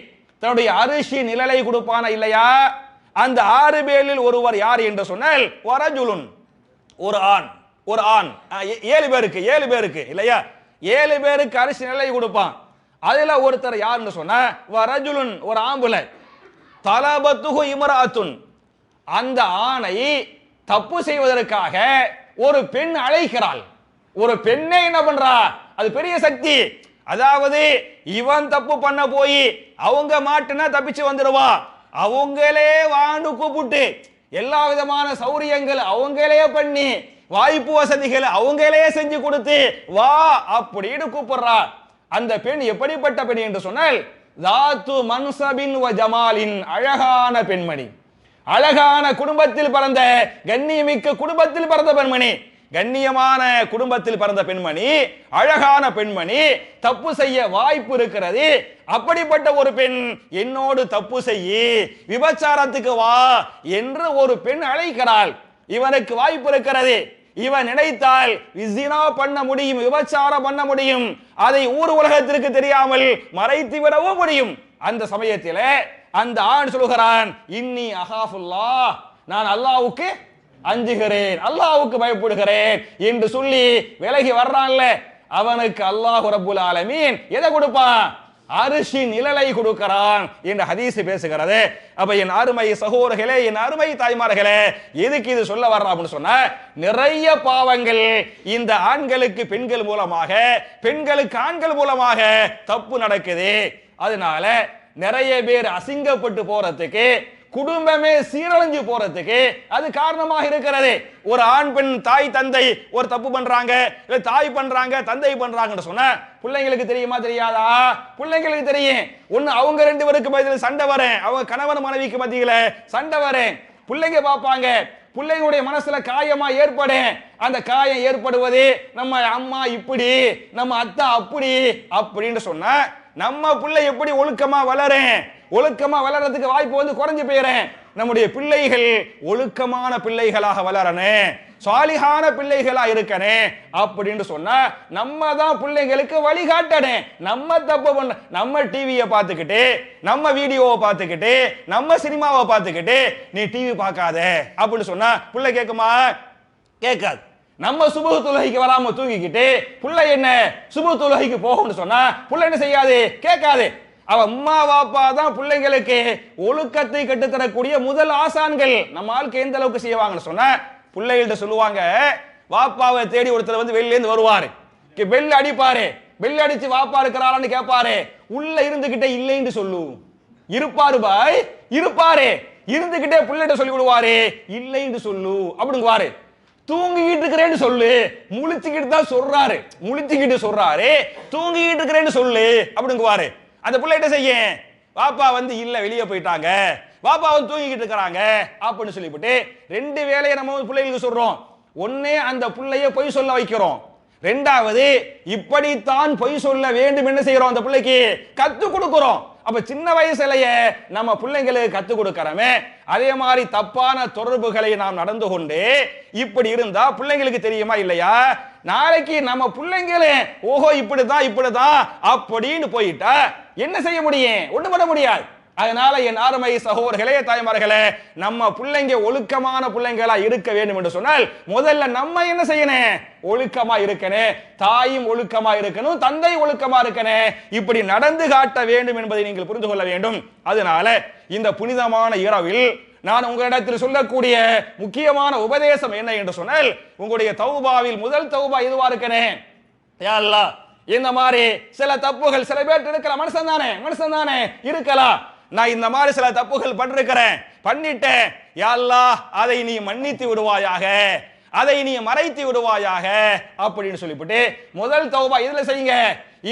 தன்னுடைய அரிசி நிழலை கொடுப்பான இல்லையா? அந்த 6 பேரில் ஒருவர் யார் என்று சொன்னால் வரஜுலுன், ஒரு ஆண். ஒரு ஆண் 7 பேருக்கு இல்லையா? 7 பேருக்கு அரிசி நிலை கொடுப்பான். அதுல ஒருத்தர் யாருன்னு சொன்னா வரஜுலுன், ஒரு ஆம்புல. தலபத்துஹு இம்ராஅத்துன், அந்த ஆணை தப்பு செய்வதற்காக ஒரு பெண் அழைக்கிறாள். ஒரு பெண்ணை என்ன பண்றா? அது பெரிய சக்தி. அதாவது இவன் தப்பு பண்ண போய் அவங்க மாட்டுனா தப்பிச்சு வந்துடுவா. அவங்களே வாண்டு கூப்பிட்டு எல்லா விதமான சௌரியங்கள் அவங்களே பண்ணி வாய்ப்பு வசதிகளை அவங்களே செஞ்சு கொடுத்து வா அப்படின்னு கூப்பிடுறா. அந்த பெண் எப்படிப்பட்ட பெண் என்று சொன்னால் தாத்து மன்சபின் வ ஜமாலின், அழகான பெண்மணி, அழகான குடும்பத்தில் பிறந்த, கண்ணியமிக்க குடும்பத்தில் பிறந்த பெண்மணி, கண்ணியமான குடும்பத்தில் பிறந்த பெண்மணி, அழகான பெண்மணி, தப்பு செய்ய வாய்ப்பு இருக்கிறது. அப்படிப்பட்ட ஒரு பெண் என்னோடு தப்பு செய்ய, விபச்சாரத்துக்கு வா என்று ஒரு பெண் அழைக்கிறாள். இவனுக்கு வாய்ப்பு இருக்கிறது. இவன் நினைத்தால் ஜினா பண்ண முடியும், விபச்சாரம் பண்ண முடியும், அதை ஊர் உலகத்திற்கு தெரியாமல் மறைத்து விடவும் முடியும். அந்த சமயத்தில் அந்த ஆண் சொல்கிறான், இன்னி அகாஃபுல்லாஹ், நான் அல்லாஹ்வுக்கு அஞ்சுகிறேன், அல்லாஹ்வுக்கு பயப்படுகிறேன் என்று சொல்லி விலகி வர்றான்ல, அவனுக்கு அல்லாஹ் ரப்புல் ஆலமீன் எதை கொடுப்பான்? அரிசி நிழலை கொடுக்கிறான் என்று ஹதீஸ் பேசுகிறது. அப்ப என் அருமை சகோதரர்களே, என் அருமை தாய்மார்களே, எதுக்கு இது சொல்ல வர்றா அப்படின்னு சொன்னா, நிறைய பாவங்கள் இந்த ஆண்களுக்கு பெண்கள் மூலமாக, பெண்களுக்கு ஆண்கள் மூலமாக தப்பு நடக்குது. அதனால நிறைய பேர் அசிங்கப்பட்டு போறதுக்கு, குடும்பமே சீரழிஞ்சு போறதுக்கு அது காரணமாக இருக்கிறது. ஒரு ஆண் பெண் தாய் தந்தை ஒரு தப்பு பண்றாங்க, இல்ல தாய் பண்றாங்க தந்தை பண்றாங்கன்னு சொன்னா பிள்ளைங்களுக்கு தெரியுமா தெரியாதா? பிள்ளைங்களுக்கு தெரியும். ஒன்னு அவங்க ரெண்டு பேருக்கு மத்தியில் சண்டை வரேன், அவங்க கணவன் மனைவிக்கு மத்தியில சண்டை வரேன், பிள்ளைங்க பார்ப்பாங்க. பிள்ளைங்களுடைய மனசுல காயமா ஏற்படும். அந்த காயம் ஏற்படுவது நம்ம அம்மா இப்படி நம்ம அத்தா அப்படி அப்படின்னு சொன்னா நம்ம பிள்ளை எப்படி ஒழுக்கமா வளரேன்? ஒழுக்கமா வளர்றதுக்கு வாய்ப்பு வந்து குறைஞ்சு போயிறேன். நம்முடைய பிள்ளைகள் ஒழுக்கமான பிள்ளைகளாக வளரணும், சாலிகான பிள்ளைகளா இருக்கணும் அப்படின்னு சொன்னா நம்ம தான் பிள்ளைங்களுக்கு வழிகாட்டணும். நம்ம தப்பு பண்ண நம்ம டிவியை பார்த்துக்கிட்டு நம்ம வீடியோவை பார்த்துக்கிட்டு நம்ம சினிமாவை பார்த்துக்கிட்டு நீ டிவி பார்க்காத அப்படின்னு சொன்னா பிள்ளை கேட்குமா? கேட்காது. நம்ம சுபஹ் தொழுகைக்கு வராம தூங்கிக்கிட்டு பிள்ளை என்ன சுபஹ் தொழுகைக்கு போகும்னு சொன்னா பிள்ளை என்ன செய்யாது? கேட்காது. அவ அம்மா வாப்பா தான் பிள்ளைங்களுக்கு ஒழுக்கத்தை கட்டுத்தரக்கூடிய முதல் ஆசான்கள். நம்ம ஆளுக்கு எந்த அளவுக்கு செய்வாங்கன்னு சொன்னா பிள்ளைகள்ட்ட சொல்லுவாங்க, வாப்பாவை தேடி ஒருத்தர் வந்து வெளில இருந்து வருவாரு, பெல் அடிப்பாரு, பெல் அடிச்சு வாப்பா இருக்கிறாரான்னு கேட்பாரு, உள்ள இருந்துகிட்டே இல்லைன்னு சொல்லு. இருப்பாரு பாய், இருப்பாரு, இருந்துகிட்டே பிள்ளைகிட்ட சொல்லி விடுவாரு, இல்லைன்னு சொல்லு அப்படிங்குவாரு. தூங்கிக்கிட்டு இருக்கிறேன்னு சொல்லு, முழிச்சுக்கிட்டு தான் சொல்றாரு, முழிச்சுக்கிட்டு சொல்றாரு, தூங்கிக்கிட்டு இருக்கிறேன்னு சொல்லு அப்படிங்குவாரு. அந்த பிள்ளைகிட்ட செய்ய வாப்பா வந்து இல்ல வெளியே போயிட்டாங்க, வாப்பா வந்து தூங்கிக்கிட்டு இருக்கிறாங்க அப்படின்னு சொல்லிவிட்டு ரெண்டு வேலையை நம்ம பிள்ளைகளுக்கு சொல்றோம். ஒன்னே அந்த பிள்ளைய பொய் சொல்ல வைக்கிறோம், ரெண்டாவது இப்படித்தான் பொய் சொல்ல வேண்டும் என்ன செய்யறோம்? அந்த பிள்ளைக்கு கத்து கொடுக்கிறோம். அப்ப சின்ன வயசுலயே நம்ம பிள்ளைங்களுக்கு கத்து கொடுக்கறமே. அதே மாதிரி தப்பான தொடர்புகளை நாம் நடந்து கொண்டு இப்படி இருந்தா பிள்ளைங்களுக்கு தெரியுமா இல்லையா? நாளைக்கு நம்ம பிள்ளைங்களே ஓஹோ இப்படிதான் இப்படிதான் அப்படின்னு போயிட்டா என்ன செய்ய முடியும்? ஒண்ணு பண்ண முடியாது. அதனால என் ஆர்மை சகோதரர்களே தாய்மார்களே, நம்ம பிள்ளைங்க ஒழுக்கமான பிள்ளைங்களா இருக்க வேண்டும் என்று சொன்னால் முதல்ல நம்ம என்ன செய்யணும்? ஒழுக்கமா இருக்கணும். தாயும் ஒழுக்கமா இருக்கணும், தந்தை ஒழுக்கமா இருக்கணும். இப்படி நடந்து காட்ட வேண்டும் என்பதை நீங்கள் புரிந்து கொள்ள வேண்டும். அதனால இந்த புனிதமான இரவில் நான் உங்களிடத்தில் சொல்லக்கூடிய முக்கியமான உபதேசம் என்ன என்று சொன்னால், உங்களுடைய தௌபாவில் முதல் தௌபா இதுவா இருக்கணும். யா அல்லாஹ், இந்த மாதிரி சில தப்புகள் சில பேர் இருக்கிற மனுஷன் தானே இருக்கலாம். நான் இந்த மாதிரி சில தப்புகள் பண்ணிட்டேன், யா அல்லாஹ் அதை நீ மன்னித்து விடுவாயாக, அதை நீ மறைத்து விடுவாயாக அப்படின்னு சொல்லிவிட்டு முதல் தௌபா இதுல செய்யுங்க.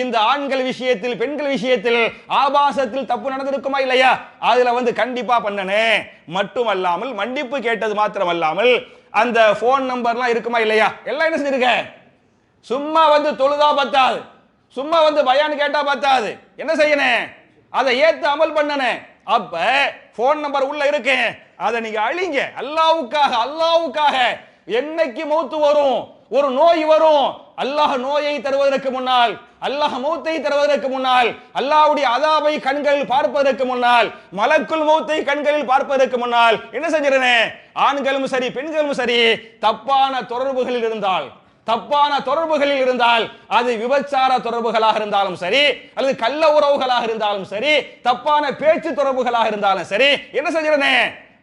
இந்த ஆண்கள் விஷயத்தில் பெண்கள் விஷயத்தில் ஆபாசத்தில் தப்பு நடந்திருக்குமா இல்லையா? அதுல வந்து கண்டிப்பா பண்ணனே. மட்டுமல்லாமல் மன்னிப்பு கேட்டது மாத்திரமல்லாமல் அந்த போன் நம்பர்லாம் இருக்குமா இல்லையா? எல்லாம் என்ன செஞ்சிருக்க? சும்மா வந்து தொழுதா பத்தாது, சும்மா வந்து பயான் கேட்டா பத்தாது, என்ன செய்யணும்? அதை ஏத்து அமல் பண்ணனே. அப்ப போன் நம்பர் உள்ள இருக்கு, அதை நீங்க அழிங்க. அல்லாஹ்வுக்காக என்னைக்கு மௌத்து வரும், ஒரு நோய் வரும், அல்லாஹ் நோயை தருவதற்கு முன்னால், அல்லாஹ் மௌத்தை தருவதற்கு முன்னால், அல்லாஹ்வுடைய அதாபை கண்களில் பார்ப்பதற்கு முன்னால், மலக்குல் மௌத்தை கண்களில் பார்ப்பதற்கு முன்னால் என்ன செஞ்சிருனே? ஆண்களும் சரி பெண்களும் சரி தப்பான தொடர்புகளில் இருந்தால் அது விபச்சார தொடர்புகளாக இருந்தாலும் சரி, அல்லது கள்ள உறவுகளாக இருந்தாலும் சரி, தப்பான பேச்சு தொடர்புகளாக இருந்தாலும் சரி, என்ன செஞ்சிருனே?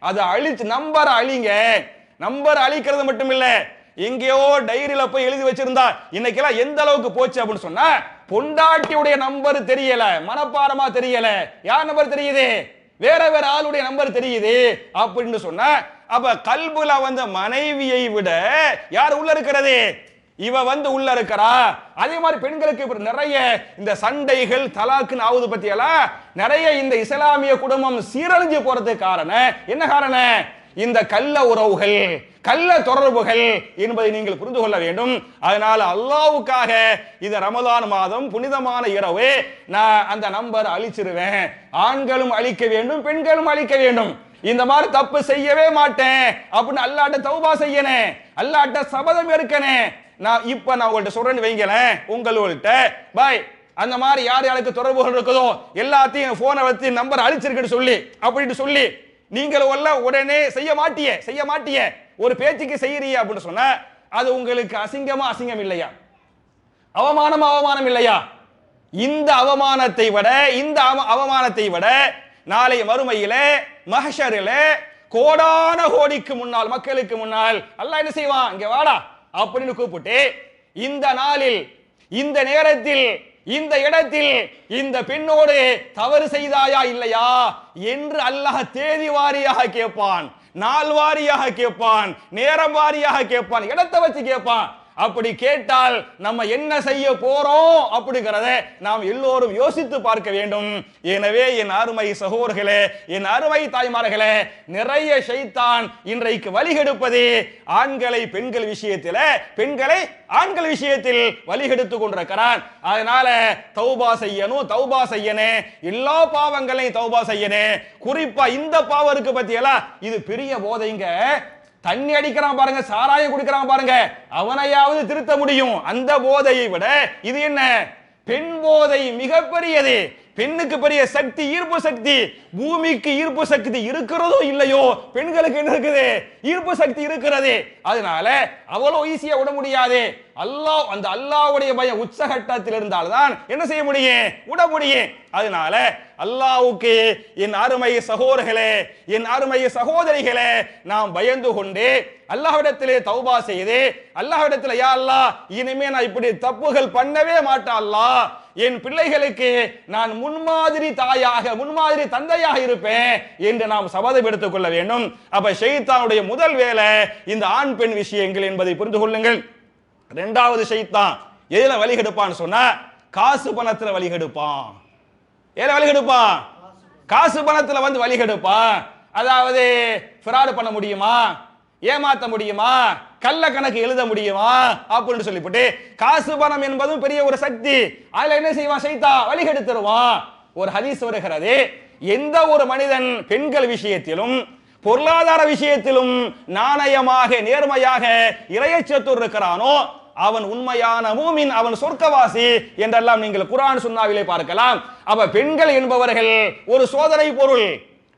அதை அழிச்சு நம்பரை அழிங்க. நம்பர் அழிக்கிறது மட்டும் இல்ல, எங்கேயோ டைரியில போய் எழுதி வச்சிருந்தா இன்னைக்கெல்லாம் எந்த அளவுக்கு போச்சு அப்படின்னு சொன்னா, பொண்டாட்டியுடைய நம்பர் தெரியல, மனப்பாடமா தெரியல, யார் நம்பர் தெரியுது? வேற ஆளுடைய நம்பர் தெரியுது அப்படின்னு சொன்னா, அப்ப கல்புல வந்து மனைவியை விட யார் உள்ள இருக்கிறது? இவ வந்து உள்ள இருக்கிறா. அதே மாதிரி பெண்களுக்கு இப்ப நிறைய இந்த சண்டைகள் தலாக்குன்னு ஆகுது பத்தியெல்லாம் நிறைய இந்த இஸ்லாமிய குடும்பம் சீரழிஞ்சு போறதுக்கு காரணம் என்ன? காரணம் இந்த கள்ள உறவுகள், கள்ள தொடர்புகள் என்பதை நீங்கள் புரிந்து கொள்ள வேண்டும். அதனால அல்லாஹ்வுக்காக இது ரமலான் மாதம் புனிதமான இரவு, நான் அந்த நம்பர் அழிச்சிருவேன். ஆண்களும் அழிக்க வேண்டும், பெண்களும் அழிக்க வேண்டும். இந்த மாதிரி தப்பு செய்யவே மாட்டேன் அப்படின்னு அல்லாஹ்ட்ட தௌபா செய்யணும், அல்லாஹ்ட்ட சபதம் எடுக்கணும். நான் உங்கள்ட்ட சொல்றேன்னு வைங்களேன், உங்கள்ட்ட பாய் அந்த மாதிரி யார் யாருக்கு தொடர்புகள் இருக்குதோ எல்லாத்தையும் போனை வச்சு நம்பர் அழிச்சிருக்குன்னு சொல்லி அப்படின்னு சொல்லி நீங்கள் உடனே செய்ய மாட்டிய ஒரு பேச்சுக்கு செய்யறீங்க அப்படின்னு சொன்னா அது உங்களுக்கு அசிங்கம் இல்லையா? அவமானம் இல்லையா? இந்த அவமானத்தை விட நாளை மறுமையிலே மஹ்ஷரிலே கோடான கோடிக்கு முன்னால் மக்களுக்கு முன்னால் அல்லாஹ் என்ன செய்வான்? இங்க வாடா அப்படின்னு கூப்பிட்டு இந்த நாளில் இந்த நேரத்தில் இந்த இடத்தில் இந்த பெண்ணோடு தவறு செய்தாயா இல்லையா என்று அல்லாஹ் தேதி வாரியாக கேட்பான், நாள் வாரியாக கேட்பான், நேரம் வாரியாக கேட்பான், இடத்தை வச்சு கேட்பான். அப்படி கேட்டால் நம்ம என்ன செய்ய போறோம் அப்படிங்கறத நாம் எல்லோரும் யோசித்து பார்க்க வேண்டும். எனவே என் அருமை சகோதரர்களே, என் அருமை தாய்மார்களே, நிறைய ஷைத்தான் இன்றைக்கு வழிகெடுப்பது ஆண்களை பெண்கள் விஷயத்தில், பெண்களை ஆண்கள் விஷயத்தில் வழிகெடுத்துக் கொண்டிருக்கிறான். அதனால தௌபா செய்யணும், தௌபா செய்யணும், எல்லா பாவங்களையும் தௌபா செய்யணும். குறிப்பா இந்த பாவம் இருக்கு பத்தியெல்லாம், இது பெரிய போதைங்க. தண்ணி அடிக்கிறான் பாருங்க, சாராயம் குடிக்கிறான் பாருங்க, அவனையாவது திருத்த முடியும். அந்த போதையை விட இது என்ன, பெண் போதை மிகப்பெரியது. பெண்ணுக்கு பெரிய சக்தி, ஈர்ப்பு சக்தி. பூமிக்கு ஈர்ப்பு சக்தி இருக்கிறதோ இல்லையோ, பெண்களுக்கு என்ன இருக்குது, ஈர்ப்பு சக்தி இருக்கிறது. அதனால அவ்வளவு ஈஸியா விட முடியாது. அல்லாஹ், அந்த அல்லாஹ்வுடைய பயம் உச்சகட்டத்தில் இருந்தால்தான் என்ன செய்ய முடியும், விட முடியும். அதனால அல்லாஹ்வுக்கு என் அருமை சகோதரர்களே, என் அருமை சகோதரிகளே, நாம் பயந்து கொண்டு அல்லாஹ்விடத்திலே தௌபா செய்து அல்லாஹ்விடத்திலே, யா அல்லாஹ், இனிமே நான் இப்படி தப்புகள் பண்ணவே மாட்டேன் அல்லாஹ், என் பிள்ளைகளுக்கு நான் முன்மாதிரி தாயாக, முன்மாதிரி தந்தையாக இருப்பேன் என்று நாம் சபதம் எடுத்துக் கொள்ள வேண்டும். அப்ப ஷைத்தானுடைய முதல் வேலை இந்த ஆண் பெண் விஷயங்கள் என்பதை புரிந்து கொள்ளுங்கள். இரண்டாவது ஷைத்தான் எதுல வழிகெடுப்பான்னு சொன்னா, காசு பணத்துல வழிகெடுப்பான். ஏல வழிகெடுப்பான், காசு பணத்துல வந்து வழிகெடுப்பான். அதாவது ஃப்ராட் பண்ண முடியுமா, ஏமாத்த முடியுமா, கள்ள கணக்கு எழுத முடியுமா அப்படின்னு சொல்லிவிட்டு, காசு பணம் என்பதும் பெரிய ஒரு சக்தி. அதுல என்ன செய்வான் ஷைத்தான், வழிகெடுத்துருவான். ஒரு ஹதீஸ் வருகிறது, எந்த ஒரு மனிதன் பெண்கள் விஷயத்திலும் பொருளாதார விஷயத்திலும் நாணயமாக நேர்மையாக இறையச்சத்தோடு இருக்கிறானோ அவன் உண்மையான மூமின், அவன் சொர்க்கவாசி என்றெல்லாம் நீங்கள் குர்ஆன் சுன்னாவிலே பார்க்கலாம். அப்ப பெண்கள் என்பவர்கள் ஒரு சோதனை பொருள்.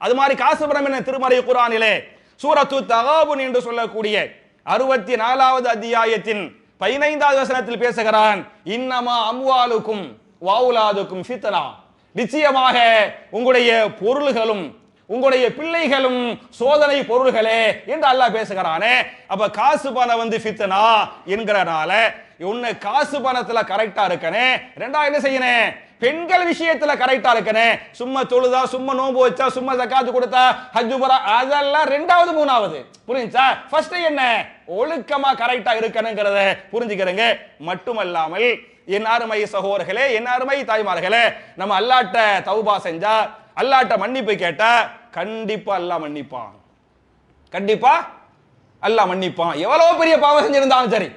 அது மாதிரி காசு பணம் என்ற திருமறை குர்ஆனிலே சூரத்து தகாபுன் என்று சொல்லக்கூடிய 64வது அத்தியாயத்தின் 15வது வசனத்தில் பேசுகிறான், இன்னமா அம்வாலுக்கும் வௌலாதுக்கும் ஃபித்னா, நிச்சயமாக உங்களுடைய பொருள்களும் உங்களுடைய பிள்ளைகளும் சோதனை பொருள்களே என்று அல்லாஹ் பேசுகிறானே. அப்ப காசு பணம் வந்து ஃபித்னா என்கிறனால உன்னை காசு பணத்துல கரெக்டா இருக்கனே. ரெண்டாவது என்ன செய்யணும், பெண்கள் விஷயத்துல கரெக்டா இருக்கனே. சும்மா தொழுதா, சும்மா நோன்பு வச்சா, சும்மா ஜகாத்து கொடுத்தா, ஹஜ் உம்ரா, அதெல்லாம் ரெண்டாவது மூணாவது. புரிஞ்சா? ஃபர்ஸ்ட் என்ன, ஒழுக்கமா கரெக்டா இருக்கணுங்கிறத புரிஞ்சுக்கிறேங்க. மட்டுமல்லாமல் என் அருமை சகோதரர்களே, என் அருமை தாய்மார்களே, நம்ம அல்லாஹ்ட்ட தௌபா செஞ்சா, அல்லாஹ்ட்ட மன்னிப்பு கேட்டா கண்டிப்பா அல்லாஹ் மன்னிப்பான். கண்டிப்பா அல்லாஹ் மன்னிப்பான். எவ்வளவு பெரிய பாவம் செஞ்சிருந்தாலும் சரி,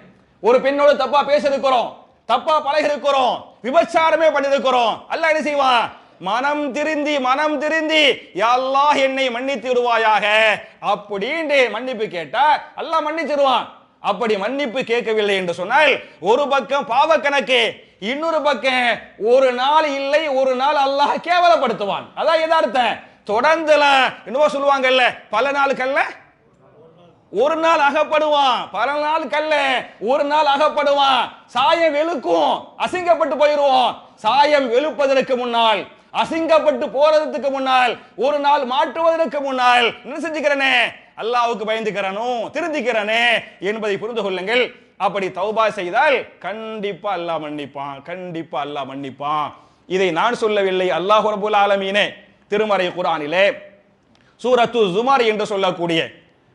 ஒரு பெண்ணோடு தப்பா பேசிருக்கிறோம், தப்பா பழகி இருக்கிறோம், விபச்சாரமே பண்ணிருக்கிறோம், அல்லாஹ் என்ன செய்வான், மனம் திருந்தி யா அல்லாஹ் என்னை மன்னித்து விடுவாயாக அப்படின்னு மன்னிப்பு கேட்டா அல்லாஹ் மன்னிச்சிருவான். அப்படி மன்னிப்பு கேட்கவில்லை என்று சொன்னால் ஒரு பக்கம் பாவ கணக்கு, இன்னொரு பக்கம் ஒரு நாள் இல்லை ஒரு நாள் அல்லாஹ் கேவலப்படுத்துவான். அதான் யதார்த்தம். தொடர்ந்துல என்னவோ சொல்லுவாங்கல்ல, பல நாள் கல்ல ஒரு நாள் அகப்படுவான், பல நாள் கல்ல ஒரு நாள் அகப்படுவான். சாயம் வெளுக்கும், அசிங்கப்பட்டு போயிடுவோம். சாயம் வெளுப்பதற்கு முன்னால், அசிங்கப்பட்டு போறதுக்கு முன்னால், ஒரு நாள் மாற்றுவதற்கு முன்னால் என்ன செஞ்சுக்கிறனே, அல்லாஹ்வுக்கு பயந்துக்கிறனோ, திருந்திக்கிறனே என்பதை புரிந்து கொள்ளுங்கள். அப்படி தௌபா செய்தால் கண்டிப்பா அல்லாஹ் மன்னிப்பான், கண்டிப்பா அல்லாஹ் மன்னிப்பான். இதை நான் சொல்லவில்லை, அல்லாஹ் ரப்பல் ஆலமீனே திருமறை குர்ஆனிலே சூரத்து ஜுமர் என்று சொல்லக்கூடிய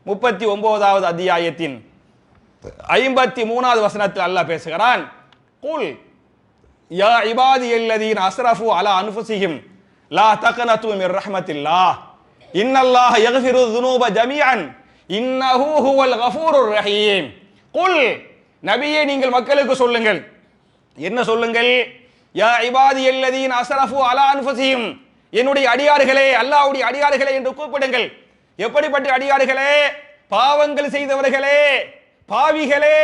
39வது அத்தியாயத்தின் 53வது வசனத்தில் அல்லாஹ் பேசுகிறான், குல் யா இபாதியல்லதீன அஸ்ரஃபு அலா அன்ஃபுஸிஹிம் லா தக்னது மிர் ரஹ்மத்தில்லாஹ் இன்னல்லாஹ யக்ஃபிரு ذுனூப ஜமீஅன் இன்னஹு ஹுவல் கஃபூருர் ரஹீம். குல், நபியே நீங்கள் மக்களுக்கு சொல்லுங்கள். என்ன சொல்லுங்கள்? யா இபாதியல்லதீன அஸ்ரஃபு அலா அன்ஃபுஸிஹிம், என்னுடைய அடியார்களே, அல்லாஹ்வுடைய அடியார்களே என்று கூப்பிடுங்கள். எப்படிப்பட்ட அடியார்களே? பாவங்கள் செய்தவர்களே, பாவிகளே,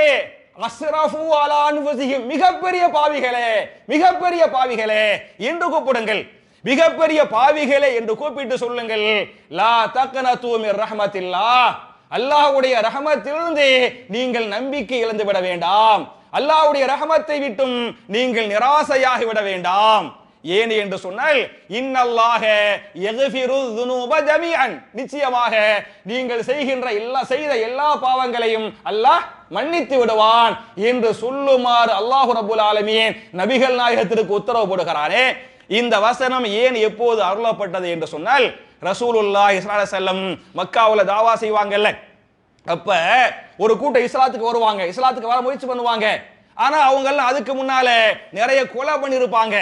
அஸ்ரஃபு அலா அன்ஃபுஸிஹிம், மிகப்பெரிய பாவிகளே, மிகப்பெரிய பாவிகளே என்று கூப்பிடுங்கள். மிகப்பெரிய பாவிகளே என்று கூப்பிட்டு சொல்லுங்கள், லா தக்னது மிர் ரஹ்மத்தில்லாஹ், அல்லாஹ்வுடைய ரஹமத்திலிருந்து நீங்கள் நம்பிக்கை இழந்து விட வேண்டாம், அல்லாஹ்வுடைய ரஹமத்தை விட்டும் நீங்கள் நிராசையாகி விட வேண்டாம். ஏன் என்று சொன்னால் இன்னல்லாஹ யக்ஃபிரு ذுனூப ஜமீஅன், நிச்சயமாக நீங்கள் செய்த எல்லா பாவங்களையும் அல்லாஹ் மன்னித்து விடுவான் என்று சொல்லுமாறு அல்லாஹ் ரப்பல் ஆலமீன் நபிகள் நாயகத்திற்கு உத்தரவு போடுகிறானே. இந்த வசனம் ஏன் எப்போது அருளப்பட்டது என்று சொன்னால், ரசூலுல்லாஹி ஸல்லல்லாஹு அலைஹி வஸல்லம் மக்காவுல தாவா செய்வாங்கல்ல, அப்ப ஒரு கூட்டம் இஸ்லாத்துக்கு வருவாங்க, இஸ்லாத்துக்கு வர முயற்சி பண்ணுவாங்க. ஆனா அவங்க எல்லாம் அதுக்கு முன்னால நிறைய கொலை பண்ணிருப்பாங்க,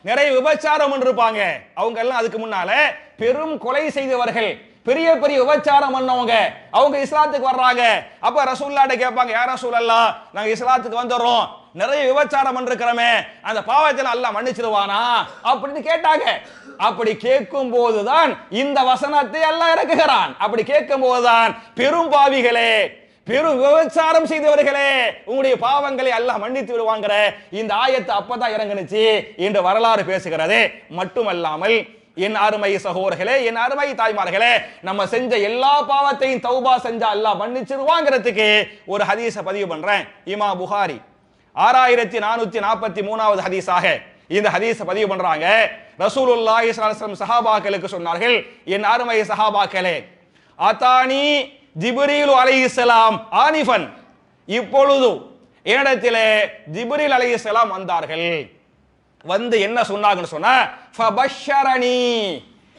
நிறைய விபச்சாரம் பண்ணிருப்பாங்க. அவங்க எல்லாம் அதுக்கு முன்னால பெரும் கொலை செய்தவர்கள், பெரிய பெரிய விபச்சாரம் பண்ணவங்க. அவங்க இஸ்லாத்துக்கு வர்றாங்க. அப்ப ரசூலுல்லாஹ்ட்ட கேட்பாங்க, யா ரசூலல்லாஹ், நாங்க இஸ்லாத்துக்கு வந்துடுறோம், நிறைய விபச்சாரம் பண்ணிருக்கிறோமே, அந்த பாவத்தில் அல்லாஹ் மன்னிச்சிருவானா அப்படின்னு கேட்டாங்க. அப்படி கேட்கும் போதுதான் இந்த வசனத்தை அல்லாஹ் இறக்குகிறான். அப்படி கேட்கும் போதுதான் பெரும் பாவிகளே, பெரும் விபச்சாரம் செய்தவர்களே, உங்களுடைய பாவங்களை அல்லாஹ் மன்னித்து விடுவாங்கிற இந்த ஆயத்து அப்பதான் இறங்குனுச்சு என்று வரலாறு பேசுகிறது. மட்டுமல்லாமல் என் அருமை சகோதரர்களே, என் அருமை தாய்மார்களே, நம்ம செஞ்ச எல்லா பாவத்தையும் தௌபா செஞ்சா அல்லாஹ் மன்னிச்சிருவாங்கிறதுக்கு ஒரு ஹதீஸ பதிவு பண்றேன். இமாம் புகாரி 6443வது ஹதீஸாக இந்த ஹதீஸ பதிவு பண்றாங்க. ரசூலுல்லாஹி ஸல்லல்லாஹு அலைஹி வஸல்லம் சஹாபாக்களுக்கு சொன்னார்கள், என் அருமை சஹாபாக்களே, அதானி ஜிப்ரீல் அலைஹிஸ்ஸலாம் ஆனிஃபன், இப்பொழுது என்னிடத்திலே ஜிப்ரீல் அலைஹிஸ்ஸலாம் வந்தார்கள். வந்து என்ன சொன்னாங்கன்னு சொன்னா, ஃபபஷரனி,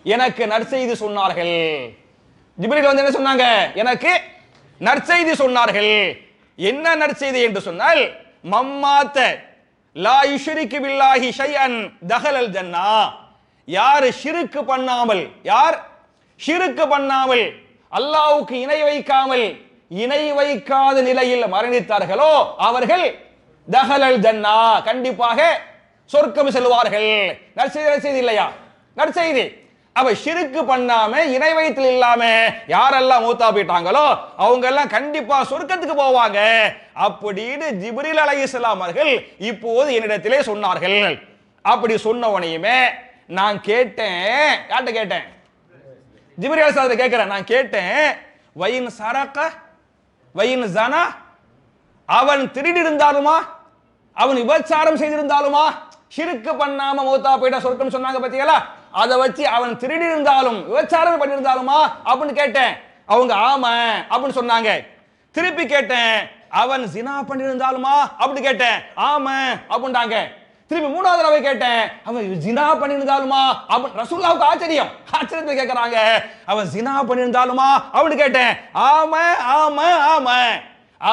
எனக்கு நற்செய்தி சொன்னார்கள். ஜிப்ரீல் வந்து என்ன சொன்னாங்க? எனக்கு நற்செய்தி சொன்னார்கள். என்ன நற்செய்தி என்று சொன்னால், மம்மாத்த லா யுஷ்ரிகு பில்லாஹி ஷைஅன் தஹலல் ஜன்னா, யார் ஷிர்க் பண்ணாமல், யார் ஷிர்க் பண்ணாமல் அல்லாஹ்வுக்கு இணை வைக்காமல், இணை வைக்காத நிலையில் மரணித்தார்களோ அவர்கள் தஹலல் ஜன்னா, கண்டிப்பாக சொர்க்கம் செல்வார்கள். நற்செய்தி இல்லையா? நற்செய்தி. அவ ஷிர்க் பண்ணாம இணை வைத்தல் இல்லாம யாரெல்லாம் மூத்தா போயிட்டாங்களோ அவங்க எல்லாம் கண்டிப்பா சொர்க்கத்துக்கு போவாங்க அப்படின்னு ஜிப்ரீல் அலைஹிஸ்ஸலாம் அவர்கள் இப்போது என்னிடத்திலே சொன்னார்கள். அப்படி சொன்னவனையுமே நான் கேட்டேன். யார்கிட்ட கேட்டேன்? ஜிப்ரீல் அலைஹிஸ்ஸலாம் கேட்கிறேன். நான் கேட்டேன், வயின் சரக வயின் ஜனா, அவன் திருடி இருந்தாலுமா, அவன் விபச்சாரம் செய்திருந்தாலுமா, ஷிர்க் பண்ணாம மூத்தா போயிட்டா சொர்க்கம் சொன்னாங்க பாத்தீங்களா, அதை வச்சு அவன் திருடி இருந்தாலும் விபச்சாரம் பண்ணியிருந்தாலுமா அப்படின்னு கேட்டேன். அவங்க ஆமா அப்படின்னு சொன்னாங்க. திருப்பி கேட்டேன், அவன் ஜினா பண்ணியிருந்தாலுமா அப்படி கேட்டேன். ஆமா அப்படின்ட்டாங்க. திருப்பி மூணாவது தடவை கேட்டேன், அவன் ஜினா பண்ணியிருந்தாலுமா அப்படின்னு. ரசூலுல்லாஹ்வுக்கு ஆச்சரியத்தை கேட்கறாங்க, அவன் ஜினா பண்ணியிருந்தாலுமா அப்படின்னு கேட்டேன். ஆமா ஆமா ஆமா,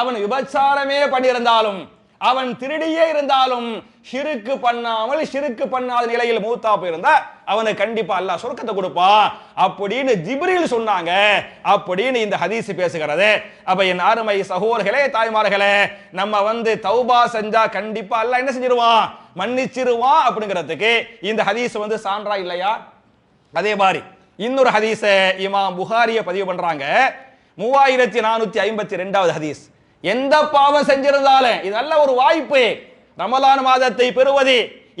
அவன் விபச்சாரமே பண்ணியிருந்தாலும், அவன் திருடியே இருந்தாலும், ஷிர்க் பண்ணாமல் ஷிர்க் பண்ணாத நிலையில் மூத்தா போயிருந்தா அவனுக்கு கண்டிப்பா அல்லாஹ் சொர்க்கத்தை கொடுப்பான் அப்படின்னு ஜிப்ரீல் சொன்னாங்க அப்படின்னு இந்த ஹதீஸ் பேசுகிறது. அப்ப என் அருமை சகோதரர்களே, தாய்மார்களே, நம்ம வந்து தௌபா செஞ்சா கண்டிப்பா அல்லாஹ் என்ன செஞ்சிருவான்? மன்னிச்சிருவான் அப்படிங்கிறதுக்கு இந்த ஹதீஸ் வந்து சான்றா இல்லையா? அதே மாதிரி இன்னொரு ஹதீஸ இமாம் புகாரிய பதிவு பண்றாங்க. 3452வது ஹதீஸ். எந்த பாவம் செஞ்சிருந்தாலும் இது நல்ல ஒரு வாய்ப்பு. ரமலான் மாதத்தை பெறுவது,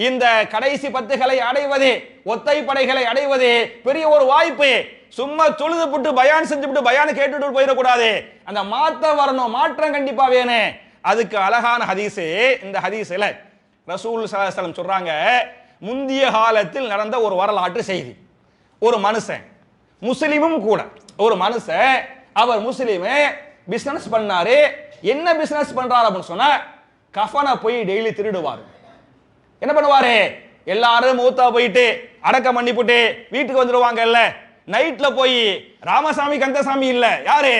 இந்த கடைசி 10களை அடைவது, ஒத்தை படைகளை அடைவது பெரிய ஒரு வாய்ப்பு. சும்மா தொழுது புட்டு பயான் செஞ்சுட்டு பயான் கேட்டுட்டு போயிடக்கூடாது. அந்த மாற்றம் வரணும், மாற்றம் கண்டிப்பா வேணும். அதுக்கு அழகான ஹதீஸ் இந்த ஹதீஸ்ல ரசூல் ஸல்லல்லாஹு அலைஹி வஸல்லம் சொல்றாங்க, முந்திய காலத்தில் நடந்த ஒரு வரலாற்று செய்தி. ஒரு மனுஷன், முஸ்லிமும் கூட, ஒரு மனுஷன், அவர் முஸ்லிமே, பிசினஸ் பண்ணாரு. என்ன பிசினஸ் பண்றாரு அப்படின்னு சொன்னா, கஃபனை போய் டெய்லி திருடுவாரு. என்ன பண்ணுவாரு? எல்லாரும் மூத்தா போயிட்டு அடக்கம் பண்ணிவிட்டு வீட்டுக்கு வந்துடுவாங்கல்ல, நைட்ல போய் ராமசாமி கந்தசாமி இல்ல, யாரு?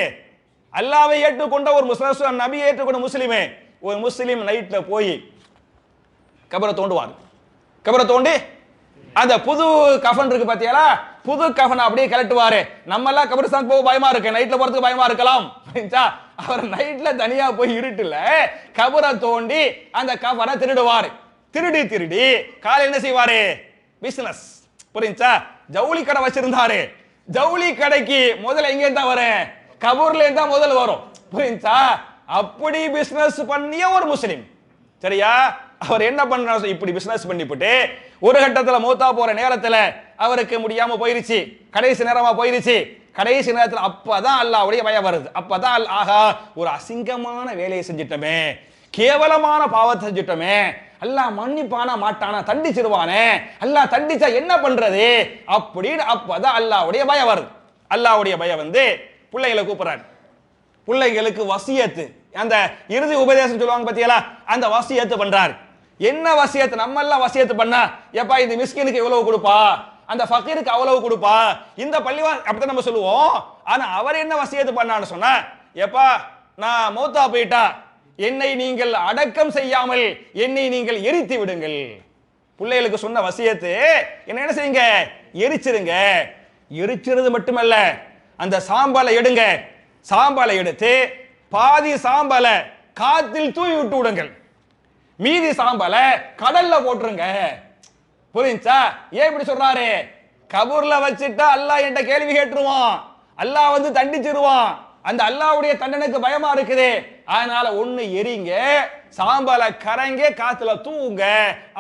அல்லாஹ்வை ஏற்றுக்கொண்ட ஒரு முஸ்லிம், நபி ஏற்றுக்கொண்ட முஸ்லிமே, ஒரு முஸ்லிம் நைட்ல போய் கபரை தோண்டுவார். கபரை தோண்டி அந்த புது கஃபன் இருக்கு பாத்தியாலா, புது கஃபனை அப்படியே கலட்டுவாரு. நம்ம எல்லாம் கபரிஸ்தான் போக பயமா இருக்கு, நைட்ல போறதுக்கு பயமா இருக்கலாம். அவர் நைட்ல தனியா போய் இருட்டுல கபரை தோண்டி அந்த கஃபனை திருடுவாரு. திருடி திருடி காலையில் என்ன செய்வாரு? பிசினஸ். புரிஞ்சா? ஜவுளி கடை வச்சிருந்தாரு. ஜவுளி கடைக்கு முதல்ல எங்க இருந்தா வரும்? கபூர்ல இருந்தா முதல் வரும். புரிஞ்சா? அப்படி பிசினஸ் பண்ணிய ஒரு முஸ்லிம். சரியா? அவர் என்ன பண்றாரு? இப்படி பிசினஸ் பண்ணிவிட்டு ஒரு கட்டத்துல மூத்தா போற நேரத்துல அவருக்கு முடியாம போயிருச்சு, கடைசி நேரமா போயிருச்சு. கடைசி நேரத்துல அப்பதான் அல்லாஹ்வுடைய பயம் வருது. அப்பதான் ஆஹா, ஒரு அசிங்கமான வேலையை செஞ்சிட்டோமே, கேவலமான பாவத்தை செஞ்சிட்டோமே, அல்லாஹ் மன்னிப்பானா மாட்டானா, தண்டிச்சிருவானே, அல்லாஹ் தண்டிச்சா என்ன பண்றது அப்படின்னு அப்பதான் அல்லாஹ்வுடைய பயம் வருது. அல்லாஹ்வுடைய பயம் வந்து பிள்ளைகளை கூப்பிடுறாரு. பிள்ளைகளுக்கு வசியத்து, அந்த இறுதி உபதேசம் சொல்லுவாங்க பத்தியலா, அந்த வசியத்து பண்றாரு. என்ன வசியத்து? நம்ம எல்லாம் வசியத்து பண்ணா, எப்பா இந்த மிஸ்கினுக்கு இவ்வளவு கொடுப்பா, அந்த ஃபக்கீருக்கு அவ்வளவு கொடுப்பா, இந்த பள்ளிவாசல் அப்படித்தான் நம்ம சொல்லுவோம். ஆனா அவர் என்ன வசியத்து பண்ணான்னு சொன்னா, எப்பா நான் மௌத்தா போயிட்டா என்னை நீங்கள் அடக்கம் செய்யாமல் என்னை நீங்கள் எரித்து விடுங்கள். பிள்ளைகளுக்கு சொன்ன வசியத்து என்ன செய்யுங்க, எரிச்சிருங்க. எரிச்சிருது மட்டுமல்ல, அந்த சாம்பலை எடுங்க, சாம்பலை எடுத்து பாதி சாம்பலை காத்தில் தூவி விட்டு விடுங்கள், மீதி சாம்பலை கடல்ல போட்டுருங்க. புரிஞ்சா? ஏன் இப்படி சொல்றாரு? கபூர்ல வச்சுட்டா அல்லாஹ் என்கிட்ட கேள்வி கேட்டுருவான், அல்லாஹ் வந்து தண்டிச்சிருவான், அந்த அல்லாஹ்வுடைய தண்டனைக்கு பயமா இருக்குது, அதனால ஒண்ணு எரிங்க, சாம்பலை கரைங்க, காத்துல தூங்க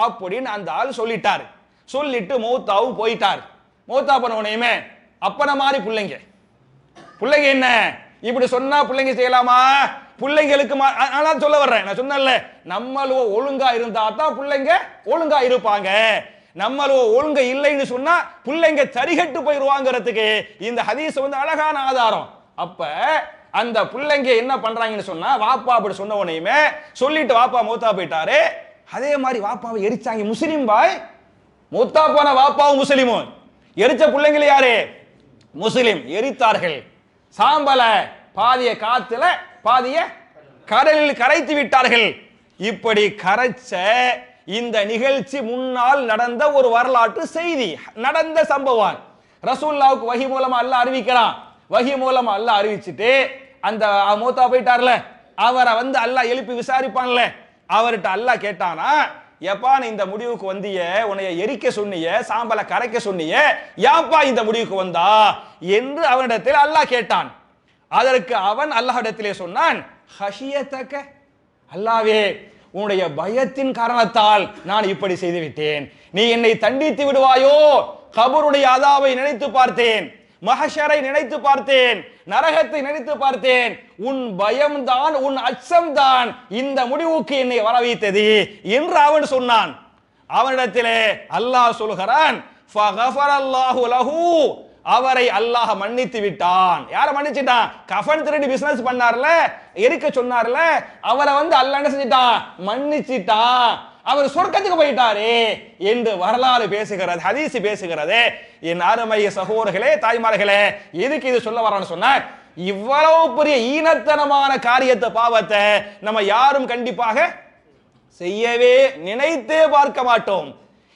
அப்படின்னு அந்த ஆள் சொல்லிட்டாரு. சொல்லிட்டு மௌத்தாவும் போயிட்டார். மௌத்தா பண்ண உடனேயுமே அப்பன மாதிரி பிள்ளைங்க என்ன இப்படி சொன்னா பிள்ளைங்க செய்யலாமா? பிள்ளைங்களுக்கு நான் சொல்ல வர்றேன், நான் சொன்னேன்ல, நம்மளோ ஒழுங்கா இருந்தா தான் பிள்ளைங்க ஒழுங்கா இருப்பாங்க. நம்மளோ ஒழுங்க இல்லைன்னு சொன்னா பிள்ளைங்க சரிகட்டு போயிருவாங்கிறதுக்கு இந்த ஹதீஸ் வந்து அழகான ஆதாரம். அப்ப அந்த பிள்ளைங்க என்ன பண்றாங்கன்னு சொன்னா, வாப்பா அப்படி சொன்ன உடனேயுமே சொல்லிட்டு வாப்பா மௌத்தா போயிட்டாரு, அதே மாதிரி வாப்பாவை எரிச்சாங்க. முஸ்லிம் பாய், மௌத்தா போன வாப்பாவும் முஸ்லிமும், எரிச்ச பிள்ளைங்க யாரு? முஸ்லிம். எரித்தார்கள். சாம்பல பாதிய காத்துல பாதிய கடலில் கரைத்து விட்டார்கள். இப்படி கரைச்ச இந்த நிகழ்ச்சி முன்னால் நடந்த ஒரு வரலாற்று செய்தி, நடந்த சம்பவம். ரசூலுல்லாஹ்வுக்கு வஹி மூலமா அல்லாஹ் அறிவிக்கிறான். வஹி மூலமா அல்லாஹ் அறிவிச்சிட்டு அந்த மௌத்தா போயிட்டார்ல, அவரை வந்து அல்லாஹ் எழுப்பி விசாரிப்பான்ல, அவர்கிட்ட அல்லாஹ் கேட்டானா, எப்பா நீ இந்த முடிவுக்கு வந்திய, உன்னைய எரிக்க சொன்னிய, சாம்பலை கரைக்க சொன்னிய, யாப்பா இந்த முடிவுக்கு வந்தா என்று அவனிடத்தில் அல்லாஹ் கேட்டான். அதற்கு அவன் அல்லாஹ்விடத்திலே சொன்னான், ஹஷியத்தக, அல்லாஹ்வே உன்னுடைய பயத்தின் காரணத்தால் நான் இப்படி செய்து விட்டேன், நீ என்னை தண்டித்து விடுவாயோ, கபருடைய அதாவை நினைத்து பார்த்தேன், மஹஷரை நினைத்து பார்த்தேன், நரகத்தை நினைத்து பார்த்தேன், உன் பயம்தான், உன் அச்சம்தான் இந்த முடிவுக்கு என்னை வர வைத்தது என்று அவன் சொன்னான். அவனிடத்திலே அல்லாஹ் சொல்கிறான், ஃபகஃபரல்லாஹு லஹு, அவரை அல்லாஹ் மன்னித்து விட்டான். யாரை மன்னிச்சிட்டான்? கஃன் திருடி பிசினஸ் பண்ணார்ல, எரிக்க சொன்னார்ல, அவரை வந்து அல்லாஹ் என்ன செஞ்சிட்டான்? மன்னிச்சிட்டான். அவர் சொர்க்கத்துக்கு போயிட்டாரு என்று வரலாறு பேசுகிறது, ஹதீஸ் பேசுகிறது. என் அருமை சகோதரர்களே, தாய்மார்களே, எதுக்கு இது சொல்ல வரான்னு சொன்னா, இவ்வளவு பெரிய ஈனத்தனமான காரியத்தை, பாவத்தை நம்ம யாரும் கண்டிப்பாக செய்யவே நினைத்தே பார்க்க மாட்டோம்.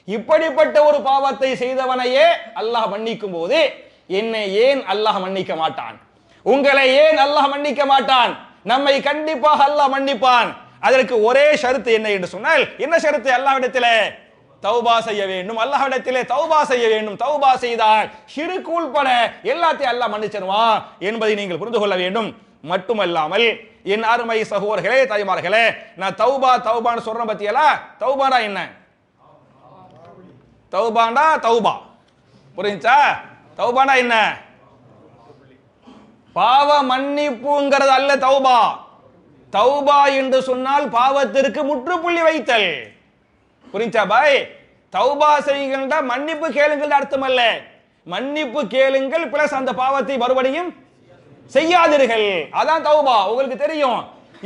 இப்படிப்பட்ட ஒரு பாவத்தை செய்தவனையே அல்லாஹ் மன்னிக்கும் போது என்னை ஏன் அல்லாஹ் மன்னிக்க மாட்டான்? உங்களை ஏன் அல்லாஹ் மன்னிக்க மாட்டான்? நம்மை கண்டிப்பாக அல்லாஹ் மன்னிப்பான். அதற்கு ஒரே ஷரத்து என்ன என்று சொன்னால், என்ன ஷரத்து? அல்லாஹ்விடத்திலே தௌபா செய்ய வேண்டும், அல்லாஹ்விடத்திலே தௌபா செய்ய வேண்டும். தௌபா செய்தால் ஷிர்க் உள்பட எல்லாத்தையும் அல்லாஹ் மன்னிச்சிடுவான் என்பதை நீங்கள் புரிந்து கொள்ள வேண்டும். மட்டுமல்லாமல் என் அருமை சகோதரர்களே, தாய்மார்களே, நான் தௌபா தௌபான்னு சொல்றேன் பத்தியலா, தௌபானா என்ன? தௌபாண்டா தௌபா, புரிஞ்சா? தௌபானா என்ன? பாவ மன்னிப்புங்கிறது அல்ல தௌபா. தௌபா என்று சொன்னால் பாவத்திற்கு முற்றுப்புள்ளி வைத்தல். புரிஞ்சா பாய்? தௌபா செய்கின்ற மன்னிப்பு கேளுங்கள் அர்த்தம் அல்ல. மன்னிப்பு கேளுங்கள் பிளஸ் அந்த பாவத்தை மறுபடியும் செய்யாதீர்கள், அதான் தௌபா. உங்களுக்கு தெரியும்,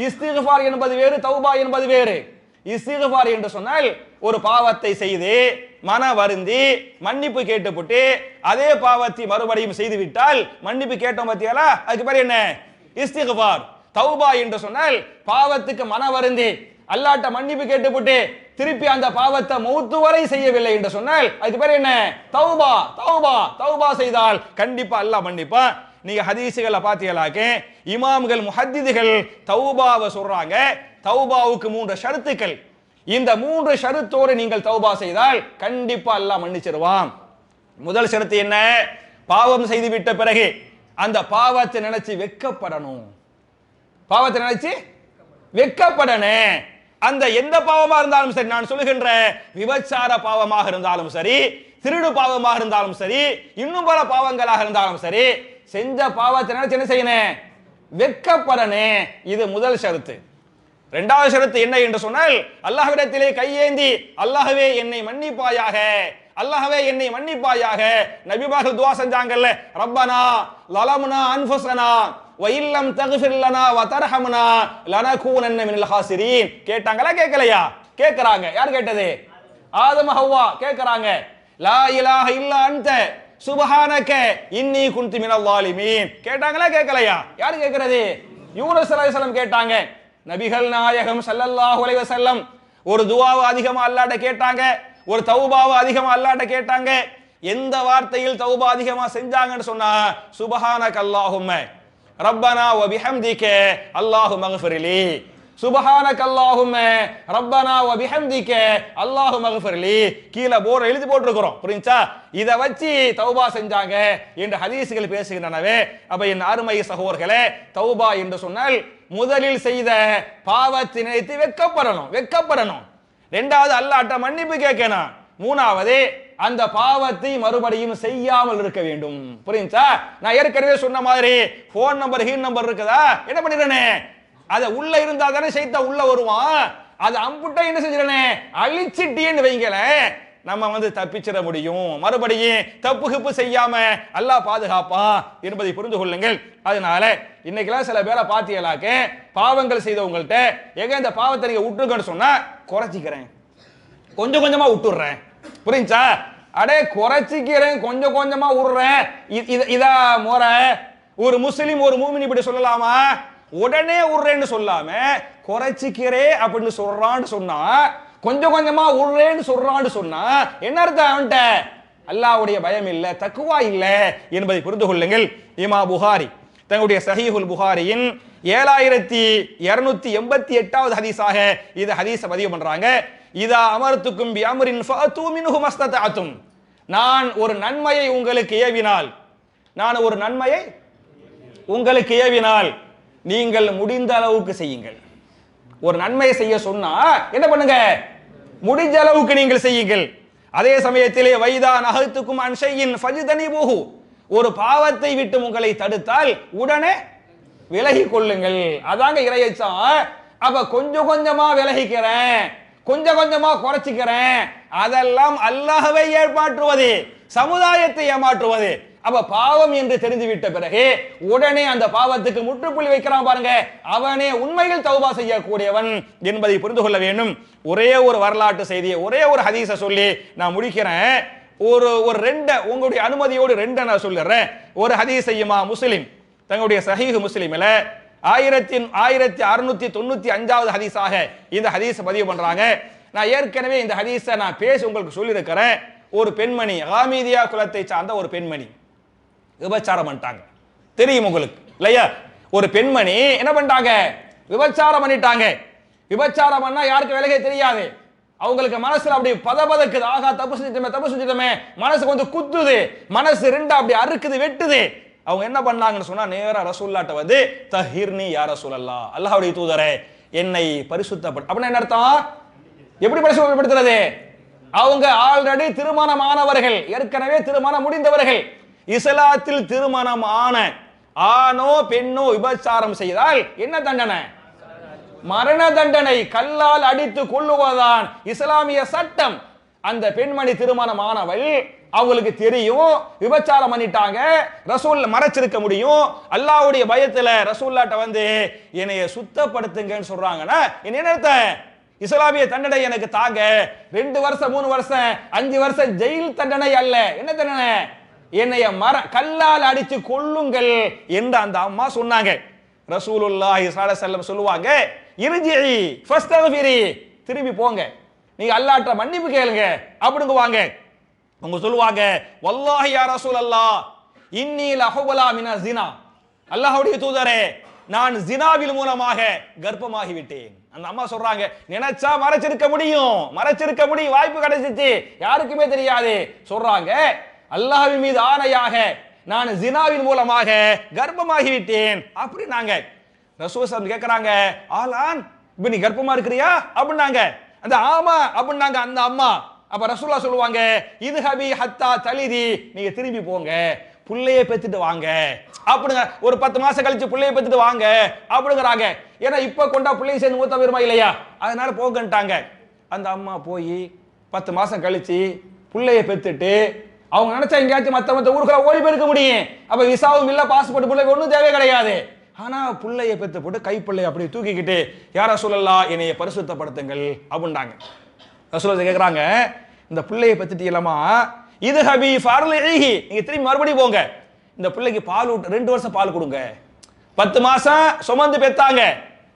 இஸ்திக்ஃபார் என்பது வேறு, தௌபா என்பது வேறு. இஸ்திக்ஃபார் என்று சொன்னால் ஒரு பாவத்தை செய்து மன வருந்தி மன்னிப்பு கேட்டுவிட்டு அதே பாவத்தை மறுபடியும் செய்து விட்டால் மன்னிப்பு கேட்டோம் பத்தியாலா, அதுக்கு பேர் என்ன? இஸ்திக்ஃபார். தௌபா என்று சொன்னால் பாவத்துக்கு மன வருந்தி அல்லாஹ்ட்ட மன்னிப்பு கேட்டுவிட்டு திருப்பி அந்த பாவத்தை மௌத்து வரை செய்யவில்லை என்று சொன்னால் அதுக்கு பேர் என்ன? தௌபா. தௌபா தௌபா செய்தால் கண்டிப்பா அல்லாஹ் மன்னிப்பான். நீங்க ஹதீஸுகளை பார்த்தீங்களாக்க இமாம்கள் முஹத்திதுகள் தௌபாவை சொல்றாங்க. தௌபாவுக்கு 3 ஷரத்துக்கள். இந்த 3 ஷரத்தோடு நீங்கள் தௌபா செய்தால் கண்டிப்பா அல்லாஹ் மன்னிச்சிடுவான். முதல் ஷரத்து என்ன? பாவம் செய்து விட்ட பிறகு அந்த பாவத்தை நினைச்சு வெட்கப்படணும். பாவத்தை நினைச்சு வெட்கப்படணும். அந்த எந்த பாவமா இருந்தாலும் சரி, நான் சொல்லுகின்ற விபச்சார பாவமாக இருந்தாலும் சரி, திருடு பாவமாக இருந்தாலும் சரி, இன்னும் பல பாவங்களாக இருந்தாலும் சரி, செஞ்ச பாவத்தை நினைச்சு என்ன செய்யணும்? வெட்கப்படணும். இது முதல் ஷரத்து. இரண்டாவது ஷரத்து என்ன என்று சொன்னால் அல்லாஹ்விடத்திலே கையேந்தி அல்லாஹ்வே என்னை மன்னிப்பாயாக, அல்லாஹ்வே என்னை மன்னிப்பாயாக. நபிமார்கள் துஆ செஞ்சாங்கல்ல, ரப்பனா லலம்னா அன்ஃபுஸனா வ இல்லம் தக்ஃபிர் லனா வ தர்ஹம்னா லனகூனன்ன மினல் ஹாசிரீன். கேட்டாங்களா கேட்கலையா? கேட்கறாங்க. யார் கேட்டது? ஆதம் ஹவ்வா கேட்கறாங்க. லா இலாஹ இல்லா அன்த சுப்ஹானக இன்னி குன்து மினல் ஸாலிமீன். கேட்டாங்களா கேட்கலையா? யார் கேட்கிறது? யூனுஸ் அலைஹிஸ்ஸலாம் கேட்டாங்க. நபிகள் நாயகம் ஸல்லல்லாஹு அலைஹி வஸல்லம் ஒரு துஆவை அதிகமா அல்லாஹ்ட்ட கேட்டாங்க, ஒரு தௌபாவை அதிகமா அல்லாஹ்ட்ட கேட்டாங்க. எந்த வார்த்தையில் தௌபா அதிகமா செஞ்சாங்கன்னு சொன்னா சுப்ஹானக அல்லாஹும்ம ரப்பனா வ பிஹம்திக அல்லாஹும்ம இக்ஃபிர்லி, சுப்ஹானக அல்லாஹும்ம ரப்பனா வ பிஹம்திக அல்லாஹும்ம இக்ஃபிர்லி. கீழ போர்டு எழுதி போட்டுருக்கிறோம், புரிஞ்சா? இத வச்சு தௌபா செஞ்சாங்க என்று ஹதீஸ்கள் பேசுகின்றனவே. அப்ப என் அருமை சகோதரர்களே, தௌபா என்று சொன்னால் முதலில் செய்த பாவத்தை நினைத்து வெட்கப்படணும். இரண்டாவது அல்லாஹ்ட்ட மன்னிப்பு கேட்கணும். மூணாவது அந்த பாவத்தை மறுபடியும் செய்யாமல் இருக்க வேண்டும். புரியுதா? நான் ஏற்கனவே சொன்ன மாதிரி போன் நம்பர் ஹீன் நம்பர் இருக்குதா, என்ன பண்ணிடுறேனே, அது உள்ள இருந்தா தானே சைத்தா உள்ள வருவான். அது அம்புட்டா என்ன செஞ்சிடனே, அழிச்சிட்டேன்னு வைங்களே, நம்ம தப்பிச்சிட முடியும். மறுபடியும் தப்பு கிப்பு செய்யாம அல்லாஹ் பாதுகாப்பான் என்பதை புரிந்து கொள்ளுங்கள். அதனால இன்னைக்கெல்லாம் சில பேரை பாத்தியலாக்க பாவங்கள் செய்தவங்கள்ட்ட எங்க இந்த பாவத்தை நீங்க விட்டுருக்கன்னு சொன்னா குறைச்சிக்கிறேன், கொஞ்சம் கொஞ்சமா விட்டுடுறேன். புரிஞ்சா? அடே குறைச்சிக்கிறேன், கொஞ்சம் கொஞ்சமா விடுறேன், இதா முறை? ஒரு முஸ்லிம் ஒரு மூமின் இப்படி சொல்லலாமா? உடனே விடுறேன்னு சொல்லாம குறைச்சிக்கிறே அப்படின்னு சொல்றான்னு சொன்னா, கொஞ்சம் கொஞ்சமா விடுறேன்னு சொல்றான்னு சொன்னா என்ன அர்த்தம்? அவன்கிட்ட அல்லாஹ்வுடைய பயம் இல்ல, தக்குவா இல்ல என்பதை புரிந்து கொள்ளுங்கள். இமாம் புகாரி தங்களுடைய சஹீஹுல் புகாரியின் 7288வது ஹதீஸாக இது ஹதீஸ பதிவு பண்றாங்க. இதா அமர்த்துக்கும் பி அம்ரின் ஃபஅது மின்ஹு மஸ்ததஅதும். நான் ஒரு நன்மையை உங்களுக்கு ஏவினால் நீங்கள் முடிந்த அளவுக்கு செய்யுங்கள். ஒரு நன்மையை செய்ய சொன்னா என்ன பண்ணுங்க? முடிஞ்ச அளவுக்கு நீங்கள் செய்யுங்கள். அதே சமயத்திலே வைதா நஹத்துக்கும் அன் ஷைஇன் ஃபஜ்தனிபுஹு. ஒரு பாவத்தை விட்டு உங்களை தடுத்தால் உடனே விலகி கொள்ளுங்கள். அதாங்க இறையச்சம். அப்ப கொஞ்சம் கொஞ்சமா விலகிக்கிறேன், கொஞ்சம் கொஞ்சமா குறைச்சிக்கிறேன், அதெல்லாம் அல்லாஹ்வை ஏமாற்றுவது, சமுதாயத்தை ஏமாற்றுவது. அப்ப பாவம் என்று தெரிந்து விட்ட பிறகு உடனே அந்த பாவத்துக்கு முற்றுப்புள்ளி வைக்கிறான் பாருங்க, அவனே உண்மையில் தௌபா செய்யக்கூடியவன் என்பதை புரிந்து கொள்ள வேண்டும். ஒரே ஒரு வரலாற்று செய்தியை, ஒரே ஒரு ஹதீஸ சொல்லி நான் முடிக்கிறேன். ஒரு ரெண்ட உங்களுடைய அனுமதியோடு ரெண்ட நான் சொல்லிடுறேன். ஒரு ஹதீஸ் இமாம் முஸ்லிம் தங்களுடைய சஹீஹ் முஸ்லிமில் 1695வது ஹதீஸாக இந்த ஹதீஸை பதிவு பண்றாங்க. நான் ஏற்கனவே இந்த ஹதீஸை நான் பேசி உங்களுக்கு சொல்லியிருக்கிறேன். ஒரு பெண்மணி, காமீதியா குலத்தை சார்ந்த ஒரு பெண்மணி விபச்சாரம் பண்ணிட்டாங்க. தெரியும் உங்களுக்கு இல்லையா? ஒரு பெண்மணி என்ன பண்ணிட்டாங்க? விபச்சாரம் பண்ணிட்டாங்க. விபச்சாரம் பண்ணா யாருக்கு விலகே தெரியாது. அவங்களுக்கு மனசுல அப்படி பதபதக்குது, ஆகா தப்பு செஞ்சிட்டமே, மனசு கொஞ்சம் குத்துது, மனசு ரெண்டா அப்படி அறுக்குது, வெட்டுது. அவங்க என்ன பண்ணாங்கன்னு சொன்னா நேரா ரசூலுல்லாஹ்ட்ட வந்து தஹிர்னி யா ரசூலல்லாஹ், அல்லாஹ்வுடைய தூதரே என்னை பரிசுத்தப்படுத்து. அப்படின்னா என்ன அர்த்தம்? எப்படி பரிசுத்தப்படுத்துறது? அவங்க ஆல்ரெடி திருமணமானவர்கள், ஏற்கனவே திருமணம் முடிந்தவர்கள். இஸ்லாத்தில் திருமணம் ஆணோ பெண்ணோ விபச்சாரம் செய்தால் என்ன தண்டனை? மரண தண்டனை, கல்லால் அடித்து கொல்லுவதுதான் இஸ்லாமிய சட்டம். அந்த பெண்மணி திருமணமானவள், அவங்களுக்கு தெரியும் விபச்சாரம் பண்ணிட்டாங்க, ரசூல் மறைச்சிருக்க முடியும். அல்லாஹ்வுடைய பயத்துல ரசூலுல்லாஹ்ட்ட வந்து என்னைய சுத்தப்படுத்துங்கன்னு சொல்றாங்கன்னா என்ன அர்த்தம்? இஸ்லாமிய தண்டனை எனக்கு தாங்க, 2 வருஷம் 3 வருஷம் 5 வருஷம் ஜெயில் தண்டனை அல்ல. என்ன தண்டனை? என்னைய கல்லால் அடிச்சு கொல்லுங்கள் என்று அந்த அம்மா சொன்னாங்க. ரசூலுல்லாஹி ஸல்லல்லாஹு அலைஹி வஸல்லம் சொல்லுவாங்க, இர்ஜிஇ ஃபஸ்தக்ஃபிரி, திரும்பி போங்க, நீங்க அல்லாஹ்ட்ட மன்னிப்பு கேளுங்க அப்படிங்குவாங்க. அவங்க சொல்லுவாங்க, வல்லாஹி யா ரசூலல்லாஹ் இன்னி லஹுபலா மின ஸினா, அல்லாஹ்வுடைய தூதரே நான் ஜினாவில் மூலமாக கர்ப்பமாகி விட்டேன். அந்த அம்மா சொல்றாங்க, நினைச்சா மறைச்சிருக்க முடியும், வாய்ப்பு கிடைச்சிச்சு, யாருக்குமே தெரியாது. சொல்றாங்க, அல்லாஹ்வின் மீது ஆணையாக நான் ஜினாவின் மூலமாக கர்ப்பமாகி விட்டேன் அப்படின்னாங்க. ரசூல் ஸல்லல்லாஹு கேக்குறாங்க, ஆலான் இப்ப நீ கர்ப்பமா இருக்கிறியா அப்படின்னாங்க. அந்த ஆமா அப்படின்னாங்க அந்த அம்மா. அப்ப ரசூலுல்லாஹ் சொல்லுவாங்க, இதுஹபி ஹத்தா தலிதி, நீங்க திரும்பி போங்க, புள்ளைய பெத்துட்டு வாங்க அப்படிங்க, ஒரு 10 மாசம் கழிச்சு புள்ளைய பெத்துட்டு வாங்க அப்படிங்கிறாங்க. ஏன்னா இப்ப கொண்டா பிள்ளைய சேர்ந்து மூத்த போயிருமா இல்லையா, அதனால போகன்ட்டாங்க. அந்த அம்மா போய் 10 மாசம் கழிச்சு புள்ளைய பெத்துட்டு அவங்க நினைச்சா எங்கேயாச்சும் மத்த ஊர்களை ஓடி போயிருக்க முடியும். அப்ப விசாவும் இல்ல, பாஸ்போர்ட் பிள்ளைக்கு ஒன்றும் தேவை கிடையாது. ஆனா புள்ளைய பெத்து போட்டு கைப்பிள்ளைய அப்படி தூக்கிக்கிட்டு யார ரசூலல்லாஹ் என்னைய பரிசுத்தப்படுத்துங்கள் அப்படின்றாங்க. ரசூலுல்லாஹ் கேக்குறாங்க, இந்த பிள்ளைய பெத்துட்டீங்களமா, இது ஹபி ஃபர்லிஹி, நீங்க திரும்பி மறுபடியும் போங்க, இந்த பிள்ளைக்கு பால் ஊட்டு 2 வருஷம் பால் கொடுங்க. 10 மாசம் சுமந்து பெத்தாங்க,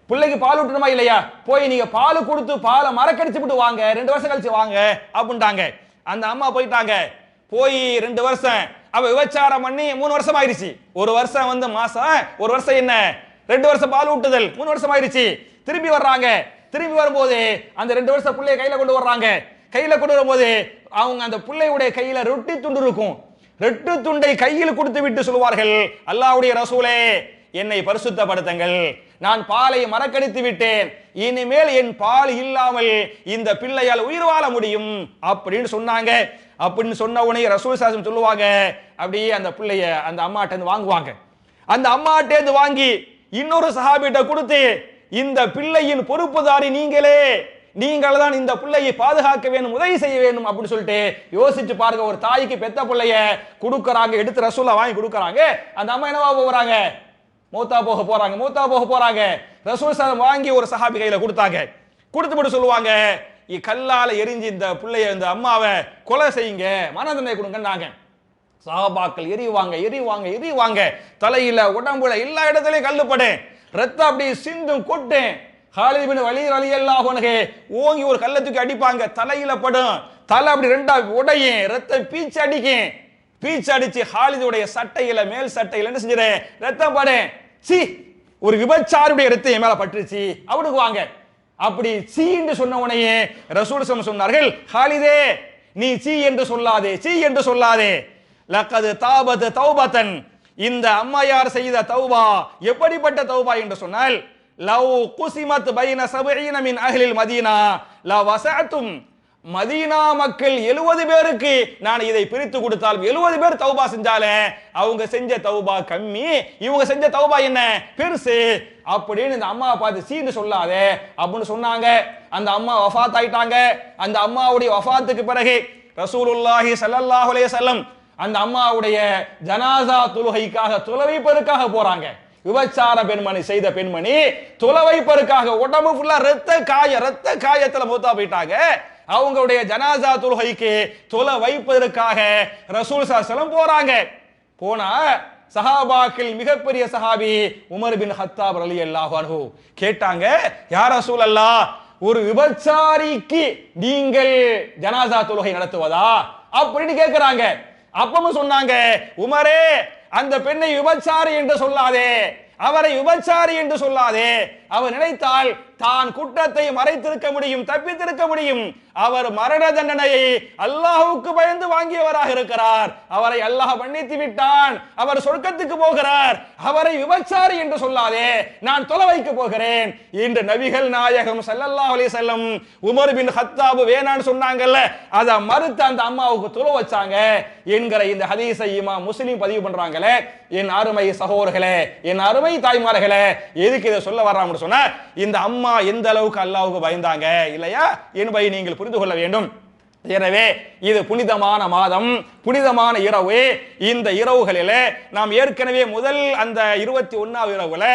பிள்ளைக்கு பால் ஊட்டணுமா இல்லையா, போய் நீங்க பால் கொடுத்து பாலை மறக்கடிச்சு விட்டு வாங்க, 2 வருஷம் கழிச்சு வாங்க அப்படின்ட்டாங்க. அந்த அம்மா போயிட்டாங்க. போய் 2 வருஷம் அவ விபச்சாரம் பண்ணி 3 வருஷம் ஆயிருச்சு. 1 வருஷம் வந்து மாசம், 1 வருஷம் என்ன 2 வருஷம் பால் ஊட்டுதல், 3 வருஷம் ஆயிருச்சு. திரும்பி வர்றாங்க. திரும்பி வரும்போது அந்த 2 வருஷம் பிள்ளைய கையில கொண்டு வர்றாங்க. கையில கொண்டு வரும்போது அவங்க அந்த பிள்ளையுடைய கையில ரொட்டி துண்டு இருக்கும். ரொட்டி துண்டை கையில் கொடுத்து விட்டு சொல்வார்கள், அல்லாஹ்வுடைய ரசூலே என்னை பரிசுத்தப்படுத்துங்கள், நான் பாலை மறக்கடித்து விட்டேன், இனிமேல் என் பால் இல்லாமல் இந்த பிள்ளையால் உயிர் வாழ முடியும் அப்படின்னு சொன்னாங்க. அப்படின்னு சொன்ன உடனே ரசூல் சாசம் சொல்லுவாங்க, அப்படியே அந்த பிள்ளைய அந்த அம்மாட்ட இருந்து வாங்குவாங்க. அந்த அம்மாட்ட இருந்து வாங்கி இன்னொரு சஹாபிட்ட கொடுத்து, இந்த பிள்ளையின் பொறுப்புதாரி நீங்களே, நீங்கள் தான் இந்த பிள்ளையை பாதுகாக்க வேண்டும், உதவி செய்ய வேண்டும் அப்படின்னு சொல்லிட்டு யோசிச்சு பாருங்க. ஒரு தாய்க்கு பெத்த பிள்ளைய கொடுக்கறாங்க, எடுத்து ரசூலா வாங்கி கொடுக்கறாங்க. அந்த அம்மா என்னவா போறாங்க, மூத்தா போக போறாங்க. மூத்தா போக போறாங்க. ரசூல் சல்லல்லாஹு வாங்கி ஒரு சஹாபி கையில கொடுத்தாங்க. கொடுத்துட்டு சொல்லுவாங்க, கல்லால எரிஞ்சு இந்த பிள்ளைய இந்த அம்மாவை கொலை செய்யுங்க, மரண தண்டனை கொடுங்கன்னாங்க. சஹாபாக்கள் எரிவாங்க எரிவாங்க எரிவாங்க, தலையில உடம்புல எல்லா இடத்துலயும் கல்லுப்படு, ரத்தம் அப்படி சிந்தும் கொட்டேன். காலித் பின் வலீத் ரலியல்லாஹு அன்ஹு ஓங்கி ஒரு கல்லை தூக்கி அடிப்பாங்க, தலையில படும், தலை அப்படி 2ஆ உடையும், ரத்தம் பீச்சு அடிக்கும். பீச்சு அடிச்சு ஹாலிதுடைய சட்டையில மேல் சட்டையில என்ன செஞ்சிரு, ரத்தம் படு. சி, ஒரு விபச்சாருடைய ரத்தம் என் மேல பட்டுருச்சு அவனுக்கு வாங்க. அப்படி சீ என்று சொன்ன உடனே ரசூல் சொன்னார்கள், ஹாலிதே நீ சீ என்று சொல்லாதே, சீ என்று சொல்லாதே, லக்கது தாபத் தௌபத்தன், இந்த அம்மையார் செய்த தௌபா எப்படிப்பட்ட தௌபா என்று சொன்னால், லவ் குசிமத் பைன சபஈன மின் அஹ்லில் மதீனா லா வஸஅத்தும், மதீனா மக்கள் 70 பேருக்கு நான் இதை பிரித்து கொடுத்தால் 70 பேர் தௌபா செஞ்சாலே அவங்க செஞ்ச தௌபா கம்மி, இவங்க செஞ்ச தௌபா என்ன பெருசு அப்படின்னு இந்த அம்மாவை பார்த்து சீன்னு சொல்லாதே அப்படின்னு சொன்னாங்க. அந்த அம்மா வஃபாத் ஆயிட்டாங்க. அந்த அம்மாவுடைய வஃபாத்துக்கு பிறகு ரசூலுல்லாஹி ஸல்லல்லாஹு அலைஹி வஸல்லம் அந்த அம்மாவுடைய ஜனாசா தொழுகைக்காக தொலைவைப்பதற்காக போறாங்க. விபச்சார பெண்மணி செய்த பெண்மணி தொலைவைப்பதற்காக உடம்பு ஃபுல்லா ரத்த காயத்துல மூத்தா போயிட்டாங்க. அவங்களுடைய ஜனாசா தொழுகைக்கு தொலை வைப்பதற்காக ரசூல் ஸல்லல்லாஹு அலைஹி வஸல்லம் போறாங்க. போனா சஹாபாக்கள் மிகப்பெரிய சஹாபி உமர் பின் ஹத்தாப் ரலியல்லாஹு அன்ஹு கேட்டாங்க, யா ரசூலல்லாஹ், ஒரு விபச்சாரிக்கு நீங்கள் ஜனாசா தொழுகை நடத்துவதா அப்படின்னு கேட்கிறாங்க. அப்பவும் சொன்னாங்க, உமரே அந்த பெண்ணை விபச்சாரி என்று சொல்லாதே, அவரை விபச்சாரி என்று சொல்லாதே, அவர் நினைத்தால் தான் குற்றத்தை மறைத்திருக்க முடியும், தப்பித்திருக்க முடியும். அவர் மரண தண்டனையை அல்லாஹ்வுக்கு பயந்து வாங்கியவராக இருக்கிறார், அவரை அல்லாஹ் மன்னித்து விட்டான், அவர் சொர்க்கத்துக்கு போகிறார், அவரை விபச்சாரி என்று சொல்லாதே, நான் தொலை வைக்க போகிறேன் என்று நபிகள் நாயகம் ஸல்லல்லாஹு அலைஹி வஸல்லம் உமர் பின் ஹத்தாப் வேணான்னு சொன்னாங்கல்ல, அதை மறுத்து அந்த அம்மாவுக்கு தொலை வச்சாங்க என்கிற இந்த ஹதீஸை இமாம் முஸ்லிம் பதிவு பண்றாங்களே. என் அருமை சகோதரர்களே, என் அருமை தாய்மார்களே, எதுக்கு இதை சொல்ல வர்றாங்கன்னு சொன்னா, இந்த அம்மா எந்த அளவுக்கு அல்லாஹ்வுக்கு பயந்தாங்க இல்லையா என்பதை நீங்கள் புரிந்து கொள்ள வேண்டும். எனவே இது புனிதமான மாதம், புனிதமான இரவு. இந்த இரவுகளிலே நாம் ஏற்கனவே முதல் அந்த 21ஆவது இரவுல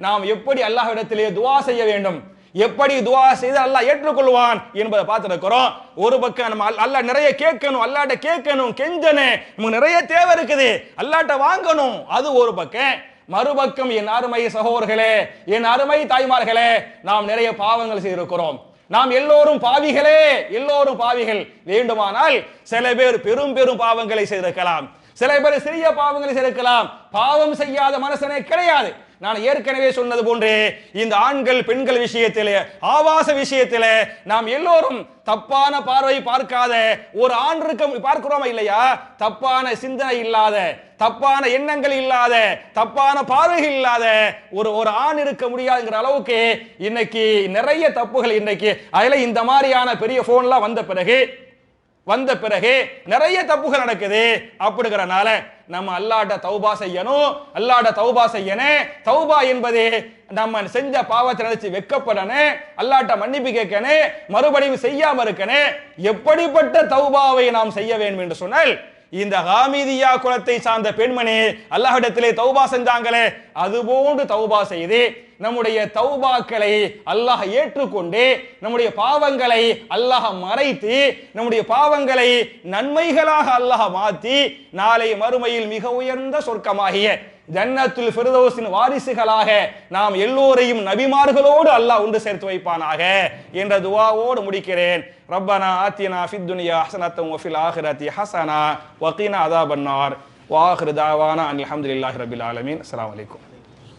நாம் எப்படி அல்லாஹ்விடத்திலே துஆ செய்ய வேண்டும், எப்படி துஆ செய்து அல்லாஹ் ஏற்றுக்கொள்வான் என்பதை பார்த்திருக்கிறோம். ஒரு பக்கம் நம்ம அல்லாஹ் நிறைய கேட்கணும், அல்லாஹ்ட்ட கேட்கணும், கெஞ்சணும், நமக்கு நிறைய தேவை இருக்குது, அல்லாஹ்ட்ட வாங்கணும், அது ஒரு பக்கம். மறுபக்கம் என் அருமை சகோதரர்களே, என் அருமை தாய்மார்களே, நாம் நிறைய பாவங்கள் செய்திருக்கிறோம். நாம் எல்லோரும் பாவிகளே, எல்லோரும் பாவிகள். வேண்டுமானால் சில பேர் பெரும் பெரும் பாவங்களை செய்திருக்கலாம், சில பேர் சிறிய பாவங்களை செய்திருக்கலாம். பாவம் செய்யாத மனுஷனே கிடையாது. நான் ஏற்கனவே சொன்னது போன்று இந்த ஆண்கள் பெண்கள் விஷயத்திலே, ஆபாச விஷயத்திலே நாம் எல்லோரும் தப்பான பார்வை பார்க்காத ஒரு ஆண் இருக்க பார்க்கிறோமா இல்லையா? தப்பான சிந்தனை இல்லாத, தப்பான எண்ணங்கள் இல்லாத, தப்பான பார்வைகள் இல்லாத ஒரு ஆண் இருக்க முடியாதுங்கிற அளவுக்கு இன்னைக்கு நிறைய தப்புகள். இன்னைக்கு அதுல இந்த மாதிரியான பெரிய போன்லாம் வந்த பிறகு வந்த பிறகு நிறைய தப்புகள் நடக்குது. அப்படிங்கறனால நம்ம அல்லாஹ்ட்ட தௌபா செய்யணும். அல்லாஹ்ட்ட தௌபா செய்யணும். தௌபா என்பது நம்ம செஞ்ச பாவத்தை நினைச்சு வெட்கப்படணும், அல்லாஹ்ட்ட மன்னிப்பு கேட்கணும், மறுபடியும் செய்யாம இருக்கணும். எப்படிப்பட்ட தௌபாவை நாம் செய்ய வேண்டும் என்று சொன்னால், இந்த ஹாமிதியா குலத்தை சார்ந்த பெண்மணி அல்லாஹ்விடத்திலே தௌபா செஞ்சாங்களே, அதுபோன்று தௌபா செய்து நம்முடைய தௌபாக்களை அல்லாஹ் ஏற்றுக்கொண்டு நம்முடைய பாவங்களை அல்லாஹ் மறைத்து நம்முடைய பாவங்களை நன்மைகளாக அல்லாஹ் மாற்றி நாளை மறுமையில் மிக உயர்ந்த சொர்க்கமாகிய ஜன்னத்துல் ஃபிர்தௌஸின் வாரிசுகளாக நாம் எல்லோரையும் நபிமார்களோடு அல்லாஹ் ஒன்று சேர்த்து வைப்பானாக என்ற துஆவோடு முடிக்கிறேன். ரப்பனா ஆத்தினா ஃபித் துன்யா ஹஸனத்தன் வ ஃபில் ஆখিরাতি ஹஸனா வ கீனா அஸாபன்னார் வ ஆகிரு தாவானா அல்ஹம்துலில்லாஹி ரப்பில் ஆலமீன். அஸ்ஸலாமு அலைக்கும்.